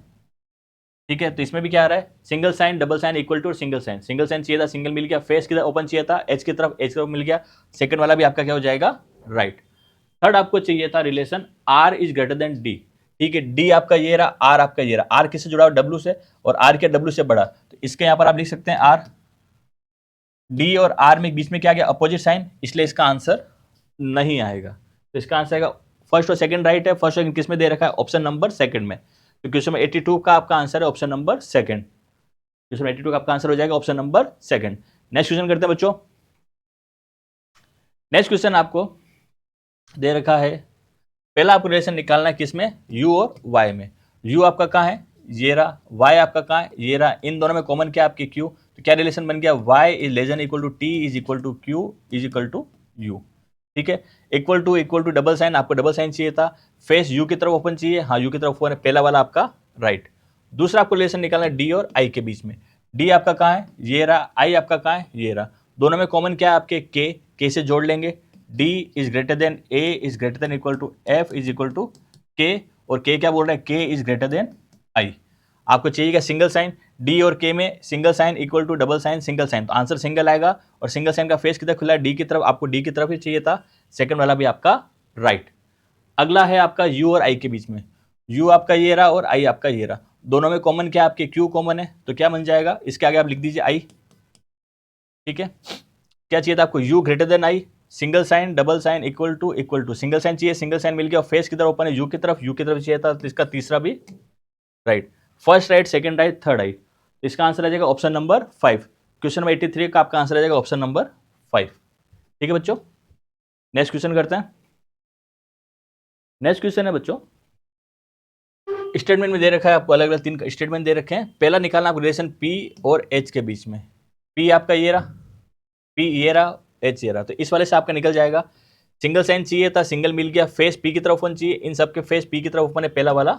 ठीक है। तो इसमें भी क्या आ रहा है, single sign double sign equal to और सिंगल साइन, सिंगल साइन चाहिए था, सिंगल मिल गया, फेस किधर ओपन चाहिए था, एच की तरफ, एच की तरफ मिल गया, सेकंड वाला भी आपका क्या हो जाएगा, राइट। थर्ड आपको चाहिए था relation R is greater than D, ठीक है। डी आपका ये रहा, आर आपका ये रहा, आर किससे जुड़ा हुआ, डब्ल्यू से, और आर क्या डब्ल्यू से बड़ा, तो इसके यहां पर आप लिख सकते हैं आर, डी और आर में बीच में क्या गया, अपोजिट साइन, इसलिए इसका आंसर नहीं आएगा। तो इसका आंसर आएगा फर्स्ट और सेकंड राइट है, फर्स्ट सेकंड किस में दे रखा है, ऑप्शन नंबर सेकंड में। तो क्वेश्चन नंबर 82 का आपका आंसर है ऑप्शन नंबर सेकंड। क्वेश्चन 82 का आपका आंसर हो जाएगा option number second. Next question करते हैं बच्चों। नेक्स्ट क्वेश्चन आपको दे रखा है, पहला आपको रिलेशन निकालना है किसमें, u और y में। u आपका कहाँ है, ये रहा, y आपका कहाँ है, ये रहा, इन दोनों में कॉमन क्या आपके q, तो क्या रिलेशन बन गया, y is less than equal to t is equal to q is equal to u, ठीक है। इक्वल टू डबल साइन, आपको डबल साइन चाहिए था, फेस u की तरफ ओपन चाहिए, हाँ u की तरफ ओपन है, पहला वाला आपका राइट। दूसरा आपको रिलेशन निकालना है d और i के बीच में, d आपका कहाँ है, ये रहा, i आपका कहाँ है, ये रहा, दोनों में कॉमन क्या है आपके k से जोड़ लेंगे, d is greater than a is greater than equal to f is equal to k, और k क्या बोल रहा है, k is greater than i। आपको चाहिए क्या, सिंगल साइन, d और k में single sign equal to double sign single sign, तो आंसर सिंगल आएगा, और सिंगल साइन का फेस किधर खुला है, d की तरफ, आपको d की तरफ ही चाहिए था, सेकंड वाला भी आपका राइट। अगला है आपका u और i के बीच में, u आपका ये रहा और i आपका ये रहा, दोनों में कॉमन क्या आपके q कॉमन है, तो क्या बन जाएगा, इसके आगे आप लिख दीजिए i, ठीक है। क्या चाहिए था आपको, u greater than i, single sign double sign equal to single sign चाहिए, सिंगल साइन मिल गया, फेस की तरफ ओपन है यू की तरफ चाहिए था, तो इसका तीसरा भी right, first right second right third right, तो इसका आंसर आ जाएगा ऑप्शन नंबर 5। क्वेश्चन नंबर 83 का आपका आंसर आ जाएगा ऑप्शन नंबर 5। ठीक है बच्चों, नेक्स्ट क्वेश्चन करते हैं। नेक्स्ट क्वेश्चन है बच्चों, स्टेटमेंट में दे रखा है आपको, अलग अलग 3 स्टेटमेंट दे रखे हैं। पहला निकालना आपको रिलेशन पी और एच के बीच में। पी आपका ये रहा, पी ये रहा, एच ये रहा, तो इस वाले से आपका निकल जाएगा। सिंगल साइन चाहिए था, सिंगल मिल गया, फेस पी की तरफ ओपन चाहिए, इन सबके फेस पी की तरफ ओपन है, पहला वाला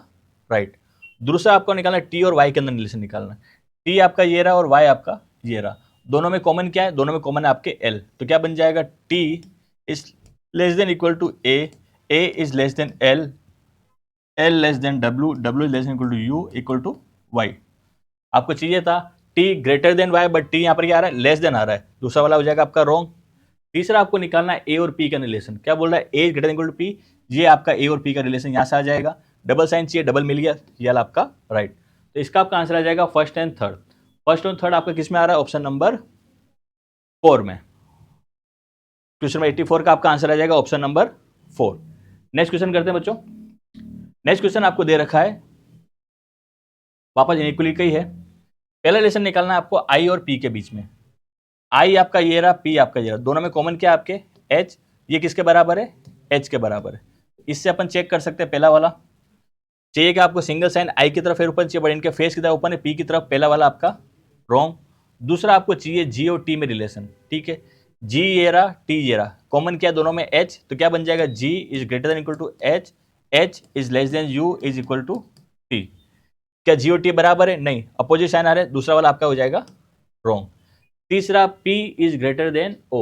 राइट। दूसरा आपको निकालना है टी और वाई के अंदर रिलेशन निकालना है। टी आपका ये रहा और वाई आपका ये रहा, दोनों में कॉमन क्या है, दोनों में कॉमन है आपके एल, तो क्या बन जाएगा, T is less than equal to A is less than L, L less than W, W is less than equal to U equal to Y. आपको चाहिए था T greater than Y, but T यहाँ पर क्या आ रहा है, less than आ रहा है, दूसरा वाला हो जाएगा आपका रॉन्ग। तीसरा आपको निकालना है ए और पी का रिलेशन, क्या बोल रहा है, A greater than equal to P, ये आपका ए और पी का रिलेशन यहाँ से आ जाएगा। डबल साइन चाहिए, डबल मिल गया, ये वाला आपका राइट, तो इसका आपका आंसर आ जाएगा फर्स्ट एंड थर्ड। फर्स्ट और थर्ड आपका किस में आ रहा है, ऑप्शन नंबर 4 में। क्वेश्चन नंबर 84 का आपका आंसर आ जाएगा ऑप्शन नंबर 4। नेक्स्ट क्वेश्चन करते हैं बच्चों। नेक्स्ट क्वेश्चन आपको दे रखा है, वापस इनइक्वलिटी का ही है। पहला रिलेशन निकालना है आपको आई और पी के बीच में। आई आपका ये रहा, पी आपका ये रहा, दोनों में कॉमन क्या है आपके, एच, ये किसके बराबर है, एच के बराबर है। इससे अपन चेक कर सकते हैं, पहला वाला चाहिए कि आपको सिंगल साइन आई की तरफ ओपन चाहिए, बट इनके फेस की तरफ ओपन है पी की तरफ, पहला वाला आपका रॉन्ग। दूसरा आपको चाहिए जी और टी में रिलेशन, ठीक है, जी ये रहा, टी ये रहा, कॉमन क्या है दोनों में, एच, तो क्या बन जाएगा, G is greater than equal to H, H is less than U is equal to T. क्या जी और टी बराबर है, नहीं, अपोजिट साइन आ रहे हैं, दूसरा वाला आपका हो जाएगा रॉन्ग। तीसरा P is greater then O,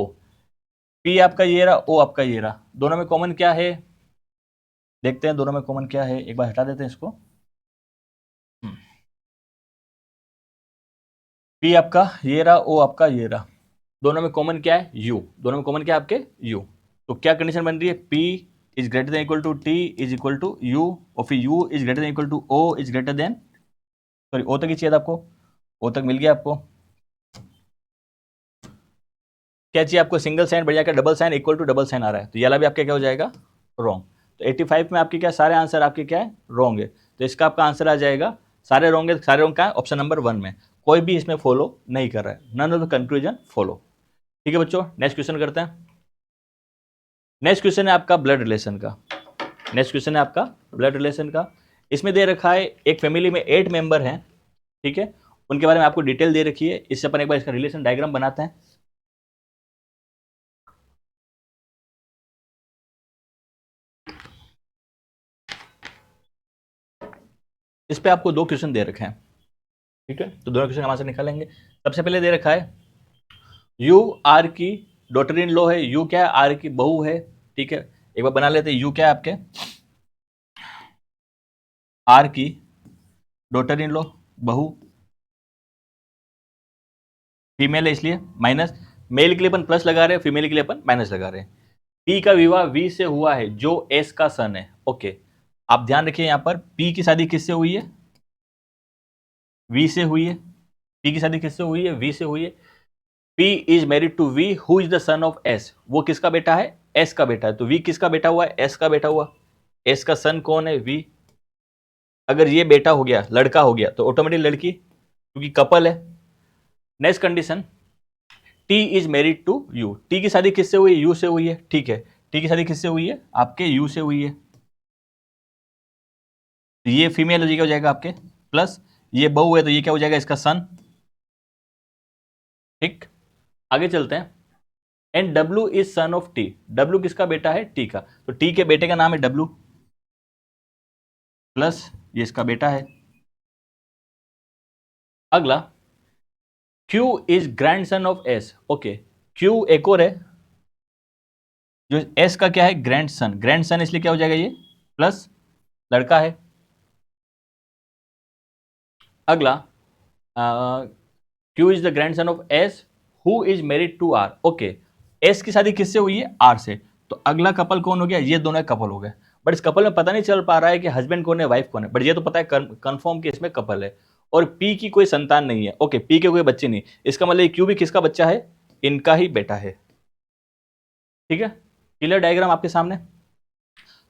P आपका ये रहा, O आपका ये रहा, दोनों में कॉमन क्या है, देखते हैं दोनों में कॉमन क्या है, एक बार हटा देते हैं इसको। P आपका ये रहा, O आपका ये रहा, दोनों में कॉमन क्या है, U, दोनों में कॉमन क्या है आपके U, तो क्या कंडीशन बन रही है, P is greater than equal to T is equal to U, और फिर U is greater than equal to O is greater than, sorry O तक ही चाहिए था आपको, O तक मिल गया आपको। क्या चाहिए आपको, सिंगल साइन बढ़ जाकर double sign equal to double sign आ रहा है, तो ये वाला भी आपका क्या हो जाएगा, रॉन्ग। तो 85 में आपके क्या सारे आंसर आपके क्या है, रॉन्ग है, तो इसका आपका आंसर आ जाएगा, सारे रॉन्ग है, सारे रॉन्ग का है ऑप्शन नंबर 1 में, कोई भी इसमें फॉलो नहीं कर रहा है, none of the conclusion follow. ठीक है बच्चों, नेक्स्ट क्वेश्चन करते हैं। नेक्स्ट क्वेश्चन है आपका ब्लड रिलेशन का। नेक्स्ट क्वेश्चन है आपका ब्लड रिलेशन का। इसमें दे रखा है एक फैमिली में 8 मेंबर हैं, ठीक है, उनके बारे में आपको डिटेल दे रखी है। इससे अपन एक बार इसका रिलेशन डायग्राम बनाते हैं। इस पे आपको 2 क्वेश्चन दे रखे हैं, ठीक है, तो दोनों क्वेश्चन हम आंसर निकालेंगे। सबसे पहले दे रखा है यू आर की डॉटर इन लॉ है, यू क्या है, आर की बहू है, ठीक है, एक बार बना लेते हैं। यू क्या है आपके, आर की डॉटर इन लॉ, बहू, फीमेल है इसलिए माइनस, मेल के लिए अपन प्लस लगा रहे हैं, फीमेल के लिए अपन माइनस लगा रहे हैं। पी का विवाह वी से हुआ है जो एस का सन है, ओके। आप ध्यान रखिए यहां पर पी की शादी किससे हुई है, वी से हुई है, पी की शादी किससे हुई है, वी से हुई है। P is married to V who is the son of S, वो किसका बेटा है, S का बेटा है, तो V किसका बेटा हुआ है, S का बेटा हुआ, S का सन कौन है, V। अगर ये बेटा हो गया, लड़का हो गया, तो ऑटोमेटिक लड़की, क्योंकि कपल है। Next condition, T is married to U, T की शादी किससे हुई है, U से हुई है, ठीक है, T की शादी किससे हुई है, आपके U से हुई है, तो ये फीमेल हो जाएगा आपके, प्लस ये बहू है, तो ये क्या हो जाएगा, इसका सन, ठीक। आगे चलते हैं। And W is son of T, W किसका बेटा है, T का, तो T के बेटे का नाम है W, प्लस ये इसका बेटा है। अगला Q is grandson of S, okay, Q एक और है जो S का क्या है, ग्रैंडसन, ग्रैंडसन इसलिए क्या हो जाएगा ये, प्लस लड़का है। अगला Q is the grandson of S who is married to R, okay, S की शादी किससे हुई है, R से, तो अगला कपल कौन हो गया, ये दोनों कपल हो गए, बट इस कपल में पता नहीं चल पा रहा है कि हस्बैंड कौन है, वाइफ कौन है, बट ये तो पता है कंफर्म कि इसमें कपल है, और P की कोई संतान नहीं है, ओके, P के कोई बच्चे नहीं, इसका मतलब Q भी किसका बच्चा है, इनका ही बेटा है, ठीक है, क्लियर डायग्राम आपके सामने।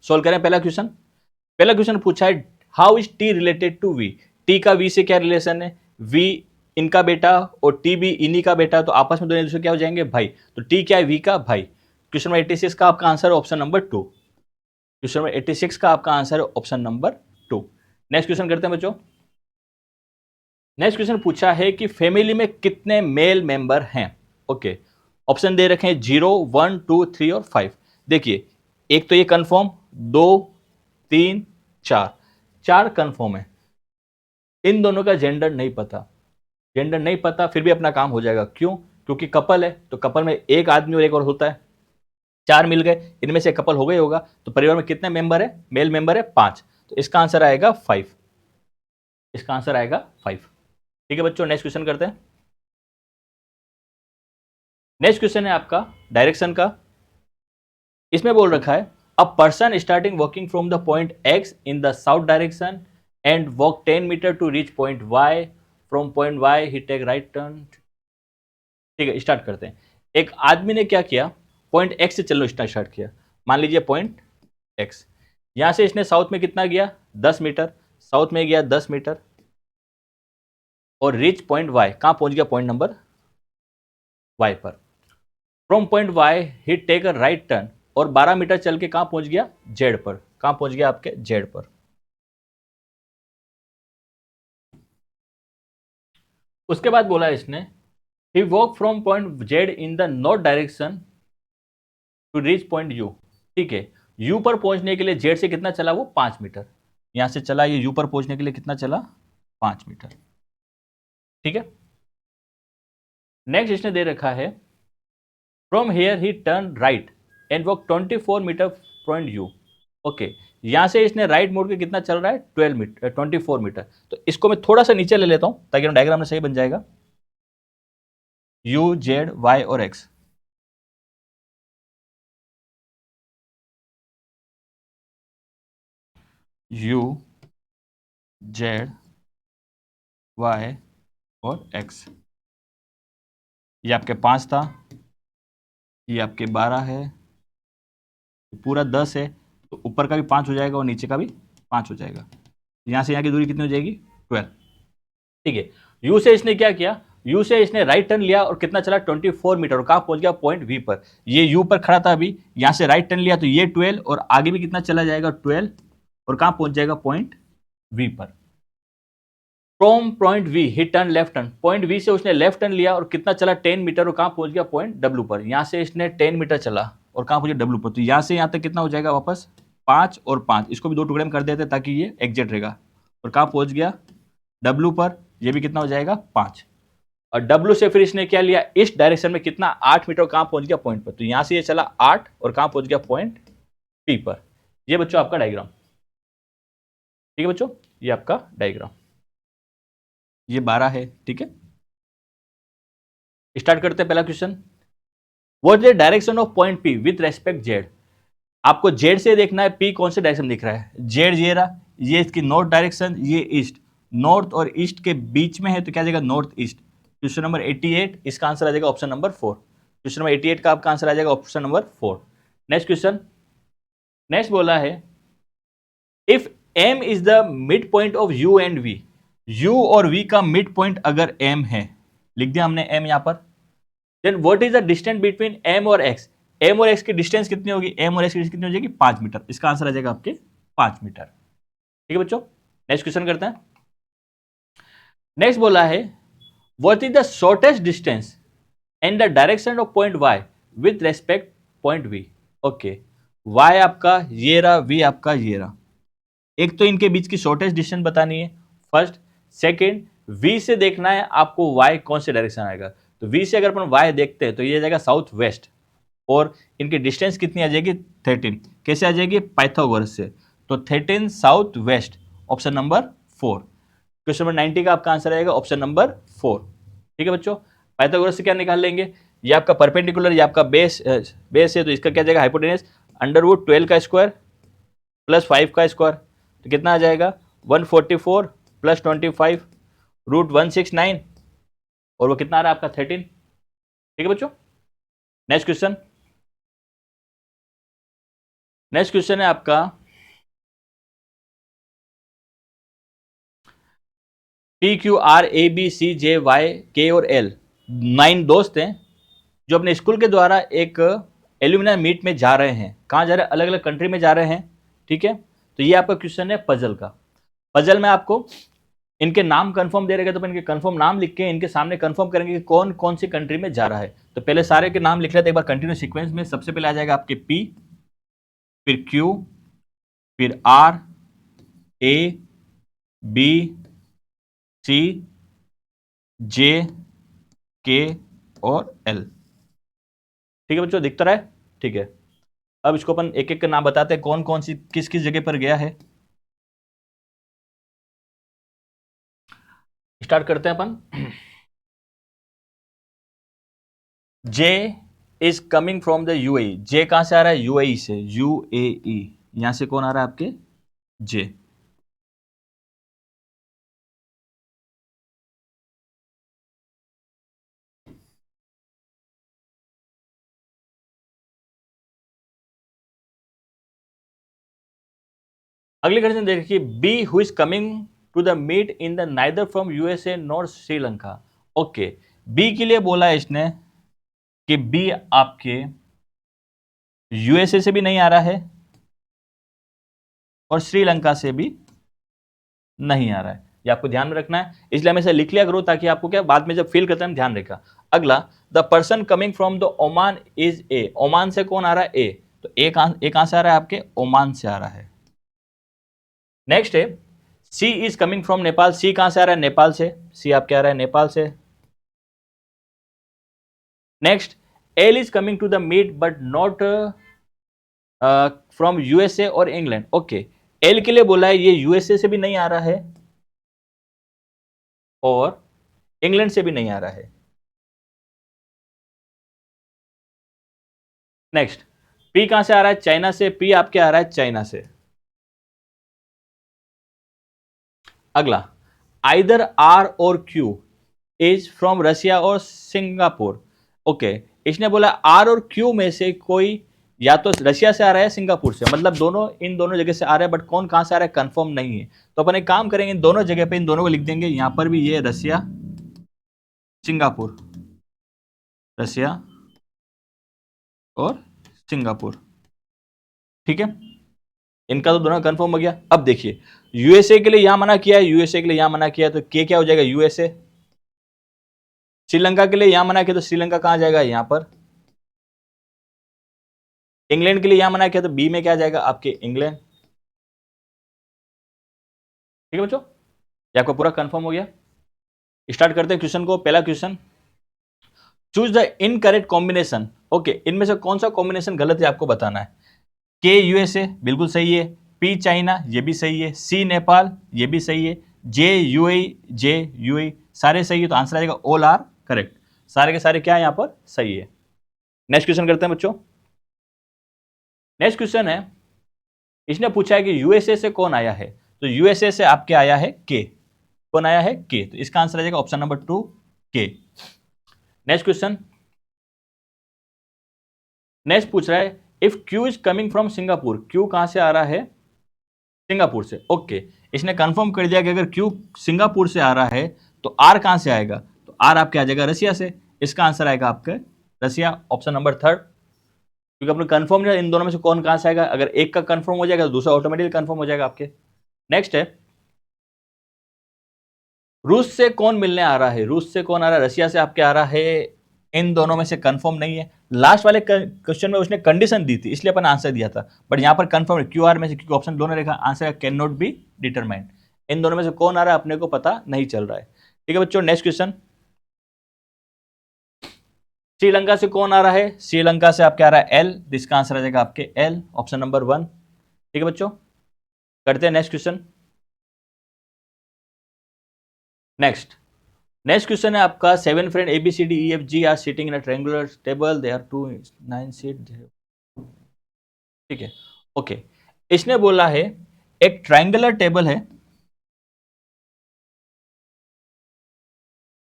सोल्व करें पहला क्वेश्चन। पहला क्वेश्चन पूछा है how is T related to V. T का वी से क्या रिलेशन है, वी इनका बेटा और टी भी इन्हीं का बेटा, तो आपस में दोनों दूसरे क्या हो जाएंगे, भाई। तो टी क्या है, वी का भाई। क्वेश्चन नंबर 86 का आपका answer option number 2। Question number 86 का आपका आंसर है ऑप्शन नंबर 2। नेक्स्ट क्वेश्चन करते हैं बच्चों। नेक्स्ट क्वेश्चन पूछा है कि फैमिली में कितने मेल मेंबर हैं। ओके, ऑप्शन दे रखे हैं 0, 1, 2, 3 और 5। देखिए, एक तो ये कंफर्म, 2, 3, 4, 4 कंफर्म है। इन दोनों का जेंडर नहीं पता। जेंडर नहीं पता फिर भी अपना काम हो जाएगा, क्यों, क्योंकि कपल है, तो कपल में एक आदमी और एक और होता है। 4 मिल गए, इनमें से कपल हो गई होगा, तो परिवार में कितने मेंबर है, मेल मेंबर है 5, तो इसका आंसर आएगा 5। इसका आंसर आएगा 5। ठीक है बच्चों, नेक्स्ट क्वेश्चन करते हैं। नेक्स्ट क्वेश्चन है आपका डायरेक्शन का। इसमें बोल रखा है a person starting walking from the point X in the south direction and walk 10 metre to reach point Y, from point Y he take right turn. ठीक है, स्टार्ट करते हैं। एक आदमी ने क्या किया, पॉइंट एक्स से चलना स्टार्ट किया। मान लीजिए पॉइंट एक्स, यहां से इसने साउथ में कितना गया, 10 मीटर, साउथ में गया 10 मीटर और रीच पॉइंट वाई, कहां पहुंच गया, पॉइंट नंबर वाई पर। From point Y he take a right turn, और 12 मीटर चल के कहां पहुंच गया, जेड पर। कहां पहुंच गया, आपके जेड पर। उसके बाद बोला इसने he walk from point Z in the north direction to reach point U. ठीक है, यू पर पहुंचने के लिए जेड से कितना चला, वो 5 मीटर। यहां से चला ये यू पर पहुंचने के लिए कितना चला, 5 मीटर। ठीक है, नेक्स्ट इसने दे रखा है from here he turn right and walk 24 metre point U. Okay, यहां से इसने राइट मोड़ के कितना चल रहा है, 12 मीटर, 24 मीटर। तो इसको मैं थोड़ा सा नीचे ले लेता हूं ताकि डायग्राम में सही बन जाएगा। यू, जेड, वाई और एक्स। यू, जेड, वाई और एक्स। ये आपके 5 था, ये आपके 12 है, पूरा 10 है, तो ऊपर का भी 5 हो जाएगा और नीचे का भी 5 हो जाएगा। यहां से यहां की दूरी कितनी हो जाएगी, 12। ठीक है, यू से इसने क्या किया, यू से इसने राइट टर्न लिया और कितना चला, 24 मीटर, और कहां पहुंच गया, पॉइंट वी पर। ये यू पर खड़ा था अभी, यहां से राइट टर्न लिया तो ये 12 और आगे भी कितना चला जाएगा, 12, और कहां पहुंच जाएगा, पॉइंट वी पर। From point V he turn left turn, point V से उसने लेफ्ट टर्न लिया और कितना चला, 10 मीटर, और कहां पहुंच गया, पॉइंट डब्ल्यू पर। यहां से इसने 10 मीटर चला और कहां पहुंचा, डब्ल्यू पर। तो यहां से यहां तक कितना हो जाएगा, वापस 5 और 5, इसको भी 2 टुकड़े में कर देते ताकि ये एग्जैक्ट रहेगा। और कहां पहुंच गया, डब्ल्यू पर। ये भी कितना हो जाएगा, 5। और डब्ल्यू से फिर इसने क्या लिया, इस डायरेक्शन में कितना, 8 मीटर, कहां पहुंच गया, पॉइंट पर। तो यहां से ये चला 8 और कहां पहुंच गया, पॉइंट पी पर। ये बच्चों आपका डायग्राम। ठीक है बच्चों, ये आपका डायग्राम, ये 12 है। ठीक है, स्टार्ट करते हैं पहला question. What is the direction of point P with respect Z. आपको जेड से देखना है पी कौन से डायरेक्शन दिख रहा है, जेड ये रहा, ये इसकी नॉर्थ डायरेक्शन, ये ईस्ट। नॉर्थ और ईस्ट के बीच में है तो क्या जाएगा, नॉर्थ ईस्ट। क्वेश्चन नंबर 88, इसका आंसर आ जाएगा ऑप्शन नंबर 4। क्वेश्चन नंबर 88 का आपका आंसर आ जाएगा option number 4। Next question, next बोला है if M is the mid point of U and V. U और वी का मिड पॉइंट अगर एम है, लिख दिया हमने एम यहां पर, then what is the distance between M और एक्स। एम और एक्स की डिस्टेंस कितनी होगी, एम और एक्स की डिस्टेंस कितनी हो जाएगी, 5 मीटर। इसका आंसर आ जाएगा आपके 5 मीटर। ठीक है बच्चों, नेक्स्ट क्वेश्चन करते हैं। नेक्स्ट बोला है what is the shortest distance and the direction of point Y with respect point V. Okay, Y आपका ये रहा, वी आपका ये रहा। एक तो इनके बीच की शॉर्टेस्ट डिस्टेंस बतानी है फर्स्ट। सेकेंड, वी से देखना है आपको वाई कौन से डायरेक्शन आएगा। तो वी से अगर अपन वाई देखते हैं तो ये जाएगा साउथ वेस्ट, और इनकी डिस्टेंस कितनी आ जाएगी, 13। कैसे आ जाएगी, पाइथागोरस से। तो 13 south west, option number 4। Question number 90 का आपका आंसर आएगा ऑप्शन नंबर 4। ठीक है बच्चों, पाइथागोरस से क्या निकाल लेंगे, ये आपका परपेंडिकुलर, ये आपका बेस है, तो इसका क्या जाएगा, हाइपोटेनस अंडरवुड 12 का स्क्वायर प्लस 5 का स्क्वायर, तो कितना आ जाएगा, 144 प्लस 25 रूट 169, और वो कितना आ रहा है आपका 13। ठीक है बच्चों, नेक्स्ट क्वेश्चन। नेक्स्ट क्वेश्चन है आपका, P Q R A B C J Y K और एल 9 दोस्त हैं जो अपने स्कूल के द्वारा एक एल्यूमिनाई मीट में जा रहे हैं। कहाँ जा रहे हैं? अलग अलग कंट्री में जा रहे हैं। ठीक है, तो ये आपका क्वेश्चन है पजल का। पजल में आपको इनके नाम कंफर्म दे रहेगा, तो इनके कंफर्म नाम लिख के इनके सामने कंफर्म करेंगे कि कौन कौन सी कंट्री में जा रहा है। तो पहले सारे के नाम लिख लेते हैं एक बार कंटिन्यू सीक्वेंस में। सबसे पहले आ जाएगा आपके पी, फिर क्यू, फिर आर, ए, बी, सी, जे, के और एल। ठीक है बच्चों, दिखता रहा है? ठीक है, अब इसको अपन एक एक का नाम बताते हैं, कौन कौन सी किस किस जगह पर गया है। स्टार्ट करते हैं अपन। J is coming from the UAE. J कहां से आ रहा है? यूएई से। यूएई, यहां से कौन आ रहा है आपके? जे। अगली कंडीशन देखिए, B who is coming to the meet in the neither from USA nor Sri Lanka. Okay, B के लिए बोला है इसने कि बी आपके यूएसए से भी नहीं आ रहा है और श्रीलंका से भी नहीं आ रहा है। ये आपको ध्यान में रखना है, इसलिए हमें इसे लिख लिया करो ताकि आपको क्या बाद में जब फिल करते हैं ध्यान रहेगा। अगला, the person coming from the Oman is a. Oman से कौन आ रहा है? ए। तो ए कहां से आ रहा है आपके? ओमान से आ रहा है। नेक्स्ट है, सी इज कमिंग फ्रॉम नेपाल। सी कहां से आ रहा है? नेपाल से। सी आपके आ रहा है नेपाल से। Next, L is coming to the meet but not from USA और इंग्लैंड। ओके, एल के लिए बोला है ये यूएसए से भी नहीं आ रहा है और इंग्लैंड से भी नहीं आ रहा है। नेक्स्ट, पी कहां से आ रहा है? चाइना से। पी आपके आ रहा है चाइना से। अगला, आइदर आर और क्यू इज फ्रॉम रशिया और सिंगापुर। ओके, इसने बोला आर और क्यू में से कोई या तो रशिया से आ रहा है सिंगापुर से, मतलब दोनों इन दोनों जगह से आ रहा है, बट कौन कहां से आ रहा है कंफर्म नहीं है। तो अपन एक काम करेंगे, इन दोनों जगह पे इन दोनों को लिख देंगे। यहां पर भी ये रशिया सिंगापुर, रशिया और सिंगापुर। ठीक है, इनका तो दोनों कंफर्म हो गया। अब देखिए, यूएसए के लिए यहां मना किया है, यूएसए के लिए यहां मना किया है, तो के क्या हो जाएगा? यूएसए। श्रीलंका के लिए यहां मना किया तो श्रीलंका कहां जाएगा? यहां पर। इंग्लैंड के लिए यहां मना किया तो बी में क्या जाएगा? आपके इंग्लैंड। ठीक है बच्चों, ये आपको पूरा कंफर्म हो गया। स्टार्ट करते हैं क्वेश्चन को। पहला question, choose the incorrect combination. Okay, इनमें से कौन सा कॉम्बिनेशन गलत है आपको बताना है। के यूएसए बिल्कुल सही है, पी चाइना ये भी सही है, सी नेपाल ये भी सही है, जे यूएई, जे यूएई सारे सही है। तो आंसर आ जाएगा ऑल आर करेक्ट। सारे के सारे क्या है यहां पर? सही है। नेक्स्ट क्वेश्चन करते हैं बच्चों। नेक्स्ट क्वेश्चन है, इसने पूछा है कि यूएसए से कौन आया है। तो यूएसए से आपके आया है के। कौन आया है? के। तो इसका आंसर आ जाएगा ऑप्शन नंबर 2 के। नेक्स्ट क्वेश्चन, नेक्स्ट पूछ रहा है, if Q is coming from Singapore. Q कहां से आ रहा है? सिंगापुर से। ओके, इसने कंफर्म कर दिया कि अगर क्यू सिंगापुर से आ रहा है तो आर कहां से आएगा? तो आर आपके आ जाएगा रसिया से। इसका आंसर आएगा आपके रसिया, ऑप्शन नंबर 3, क्योंकि अपने कंफर्म नहीं इन दोनों में से कौन कहां से आएगा। अगर एक का कंफर्म हो जाएगा तो दूसरा ऑटोमेटिकली कंफर्म हो जाएगा आपके। नेक्स्ट है, रूस से कौन मिलने आ रहा है? रूस से कौन आ रहा है? रसिया से आपके आ रहा है। इन दोनों में से कंफर्म नहीं है। लास्ट वाले क्वेश्चन में उसने कंडीशन दी थी इसलिए अपन आंसर दिया था, बट यहां पर कंफर्म क्यू आर में से, क्योंकि ऑप्शन दोनों रेखा answer cannot be determined. इन दोनों में से कौन आ रहा है अपने को पता नहीं चल रहा है। ठीक है बच्चों, नेक्स्ट क्वेश्चन, श्रीलंका से कौन आ रहा है? श्रीलंका से आपके आ रहा है एल। इसका आंसर आ जाएगा आपके एल, ऑप्शन नंबर 1। ठीक है बच्चों, करते हैं next question. Next next question है आपका, 7 friend A B C D E F G are sitting in a triangular table, they are 2 9 seat. ठीक है, ओके, इसने बोला है एक ट्रायंगुलर टेबल है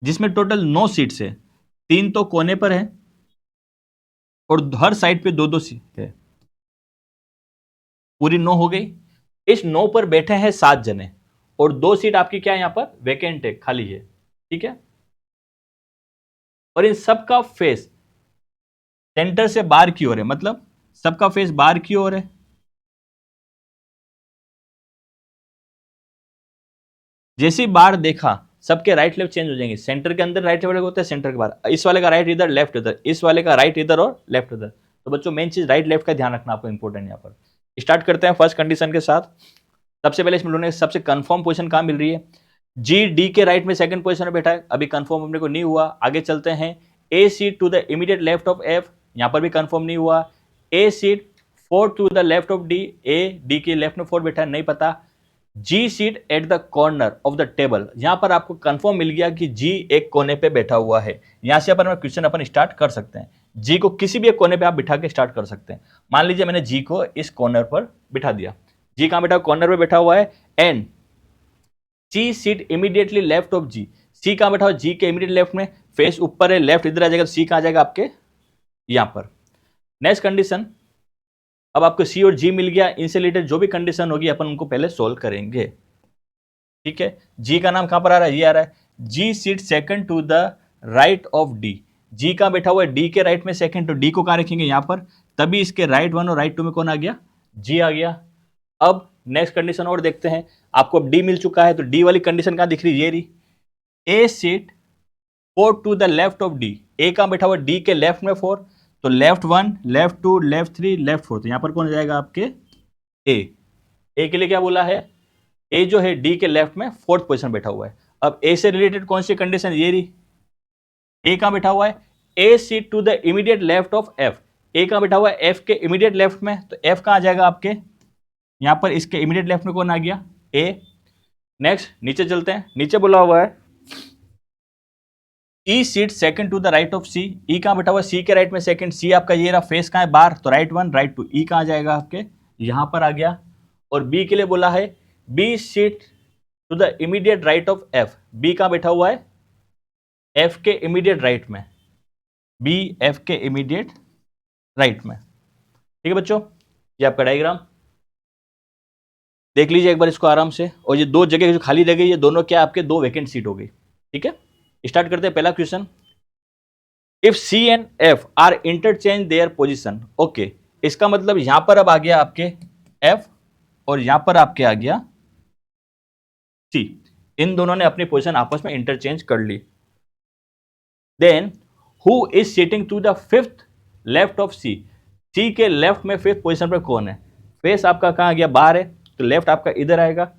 जिसमें टोटल 9 सीट्स है, 3 तो कोने पर है और हर साइड पे 2-2 सीट है। पूरी 9 हो गई। इस 9 पर बैठे हैं 7 जने और 2 सीट आपकी क्या है यहां पर वैकेंट है, खाली है, ठीक है। और इन सबका फेस सेंटर से बाहर की ओर है, मतलब सबका फेस बाहर की ओर है। जैसे ही बाहर देखा सबके राइट लेफ्ट चेंज हो जाएंगे, सेंटर के अंदर राइट लेफ्ट होता है, सेंटर के बाहर, इस वाले का राइट इधर, लेफ्ट इधर, इस वाले का राइट इधर और लेफ्ट इधर। तो बच्चों मेन चीज राइट लेफ्ट का ध्यान रखना आपको इंपॉर्टेंट यहां पर। स्टार्ट करते हैं फर्स्ट कंडीशन के साथ। सबसे पहले इसमें सबसे कंफर्म पोजीशन कहां मिल रही है, जी डी के राइट में सेकंड पोजीशन में बैठा है, अभी कंफर्म अपने को नहीं हुआ। आगे चलते हैं, A seat to the immediate left of F, यहां पर भी कंफर्म नहीं हुआ। A seat fourth to the left of D, A D के लेफ्ट में फोर्थ बैठा है, नहीं पता। G seat at the corner of the table, यहां पर आपको कंफर्म मिल गया कि जी एक कोने पे बैठा हुआ है। यहां से अपन क्वेश्चन अपन स्टार्ट कर सकते हैं। जी को किसी भी एक कोने पे आप बिठा के स्टार्ट कर सकते हैं। मान लीजिए मैंने जी को इस कॉर्नर पर बिठा दिया, जी कहां बैठा, कॉर्नर पे बैठा हुआ है। And C seat immediately left of G, C कहां बैठा हुआ, जी के इमीडिएट लेफ्ट में, फेस ऊपर है, लेफ्ट इधर आ जाएगा, सी कहां आ जाएगा आपके यहां पर। नेक्स्ट कंडीशन, अब आपको सी और जी मिल गया, इनसे रिलेटेड जो भी कंडीशन होगी अपन उनको पहले सोल्व करेंगे, ठीक है। जी का नाम कहां पर आ रहा है, ये आ रहा है, G seat second to the right of D, G कहां बैठा हुआ है, डी के राइट में सेकंड, तो डी को कहां रखेंगे यहां पर, तभी इसके राइट 1 और राइट 2 में कौन आ गया, जी आ गया। अब नेक्स्ट कंडीशन और देखते हैं, आपको अब डी मिल चुका है, तो डी वाली कंडीशन कहां दिख रही है, ये रही, A seat 4 to the left of D, A कहां बैठा हुआ, डी के लेफ्ट में 4, तो लेफ्ट 1, लेफ्ट 2, लेफ्ट 3, लेफ्ट 4, तो यहां पर कौन हो जाएगा आपके ए के लिए क्या बोला है, ए जो है डी के लेफ्ट में फोर्थ पोजीशन बैठा हुआ है। अब ए से रिलेटेड कौन सी कंडीशन, ये रही, ए कहां बैठा हुआ है, A seat to the immediate left of F, A कहां बैठा हुआ है, एफ के इमीडिएट लेफ्ट में, तो एफ कहां आ जाएगा आपके यहां पर, इसके इमीडिएट लेफ्ट में कौन आ गया, ए। नेक्स्ट नीचे चलते हैं, नीचे बोला हुआ है E seat second to the right of C, E कहां बैठा हुआ है, सी के राइट में सेकंड, सी आपका ये रहा, फेस कहां है बाहर, तो राइट 1 राइट 2, ई कहां जाएगा आपके यहां पर आ गया। और बी के लिए बोला है B seat to the immediate right of F, B कहां बैठा हुआ है, एफ के इमीडिएट राइट में, बी एफ के इमीडिएट राइट में, ठीक है बच्चों। ये आपका डायग्राम देख लीजिए एक बार इसको आराम से, और ये दो जगह जो खाली रह गई ये दोनों क्या आपके दो वैकेंट सीट हो गई, ठीक है। स्टार्ट करते हैं पहला question, if C and F are interchange their position, okay, इसका मतलब यहां पर अब आ गया आपके एफ और यहां पर आपके आ गया सी, इन दोनों ने अपनी पोजीशन आपस में इंटरचेंज कर ली। Then who is sitting to the fifth left of C, C के लेफ्ट में फिफ्थ पोजीशन पर कौन है, फेस आपका कहां आ गया बाहर है, तो लेफ्ट आपका इधर आएगा,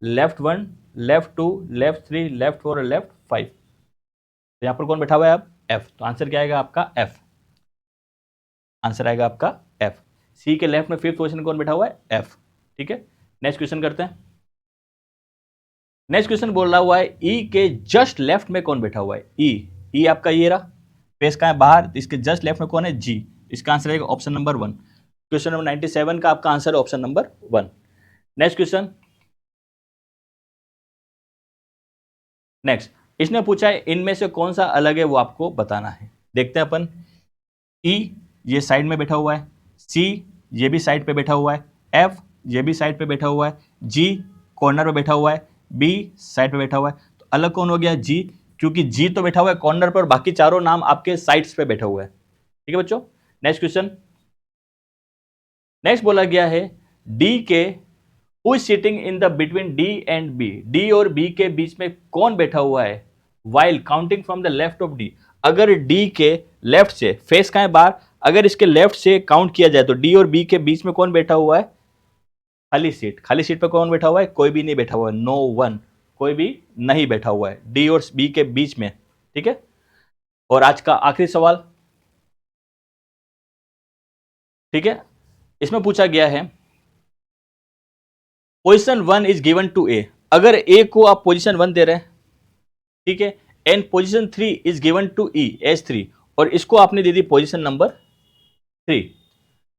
लेफ्ट 1, लेफ्ट 2, लेफ्ट 3, लेफ्ट 4 और लेफ्ट 5, तो यहां पर कौन बैठा हुआ है अब एफ, तो आंसर क्या आएगा आपका एफ, आंसर आएगा आपका एफ। सी के लेफ्ट में फिफ्थ पोजीशन कौन बैठा हुआ है, एफ, ठीक है। नेक्स्ट क्वेश्चन करते हैं, नेक्स्ट क्वेश्चन बोल रहा हुआ है ई के जस्ट लेफ्ट में कौन बैठा हुआ है, ई आपका ये रहा, फेस कहां है बाहर, तो इसके जस्ट लेफ्ट में कौन है, जी, इसका आंसर आएगा ऑप्शन नंबर 1। क्वेश्चन नंबर 97 का आपका answer option number 1। Next question, next इसने पूछा है इनमें से कौन सा अलग है वो आपको बताना है। देखते हैं अपन, ई ये साइड में बैठा हुआ है, सी ये भी साइड पे बैठा हुआ है, एफ ये भी साइड पे बैठा हुआ है, जी कॉर्नर पे बैठा हुआ है, बी साइड पे बैठा हुआ है, तो अलग कौन हो गया, जी, क्योंकि जी तो बैठा हुआ है कॉर्नर पर, बाकी चारों नाम आपके साइड्स पे बैठा हुआ है, ठीक है बच्चों। नेक्स्ट क्वेश्चन, नेक्स्ट बोला गया है डी के who is sitting in the between D and B, D और बी के बीच में कौन बैठा हुआ है, while counting from the left of D, अगर डी के लेफ्ट से, फेस कहां है बाहर, अगर इसके लेफ्ट से काउंट किया जाए तो डी और बी के बीच में कौन बैठा हुआ है, खाली सीट, खाली सीट पर कौन बैठा हुआ है, कोई भी नहीं बैठा हुआ है, नो वन, कोई भी नहीं बैठा हुआ है डी और बी के बीच में, ठीक है। और आज का आखिरी सवाल, ठीक है, इसमें पूछा गया है पोजीशन 1 इज गिवन टू ए, अगर ए को आप पोजीशन 1 दे रहे हैं, ठीक है, and position 3 is given to E as 3, और इसको आपने दे दी पोजीशन नंबर 3,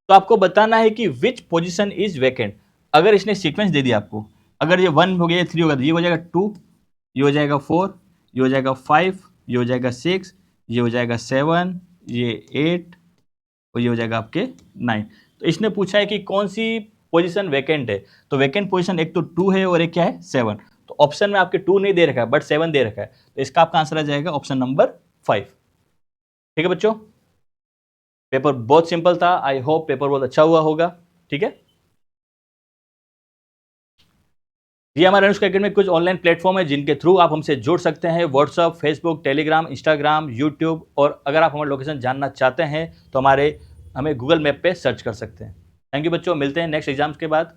तो आपको बताना है कि विच पोजीशन इज वैकेंट। अगर इसने सीक्वेंस दे दिया आपको, अगर ये 1 हो गया, 3 होगा, तो ये हो जाएगा 2, ये हो जाएगा 4, ये हो जाएगा 5, ये हो जाएगा 6, ये हो जाएगा 7, ये 8 और ये हो जाएगा आपके 9। तो इसने पूछा है कि कौन सी पोजीशन वैकेंट है, तो वैकेंट पोजीशन एक तो 2 है और एक क्या है 7। तो ऑप्शन में आपके 2 नहीं दे रखा है बट 7 दे रखा है, तो इसका आपका आंसर आ जाएगा ऑप्शन नंबर 5। ठीक है बच्चों, पेपर बहुत सिंपल था, आई होप पेपर बहुत अच्छा हुआ होगा। ठीक है, ये हमारे अनुष्का अकेडमी में कुछ ऑनलाइन प्लेटफॉर्म है जिनके थ्रू आप हमसे जुड़ सकते हैं, WhatsApp, Facebook, Telegram, Instagram, YouTube, और अगर आप हमारे लोकेशन जानना चाहते हैं तो हमें गूगल मैप पे सर्च कर सकते हैं। थैंक यू बच्चों, मिलते हैं नेक्स्ट एग्जाम्स के बाद।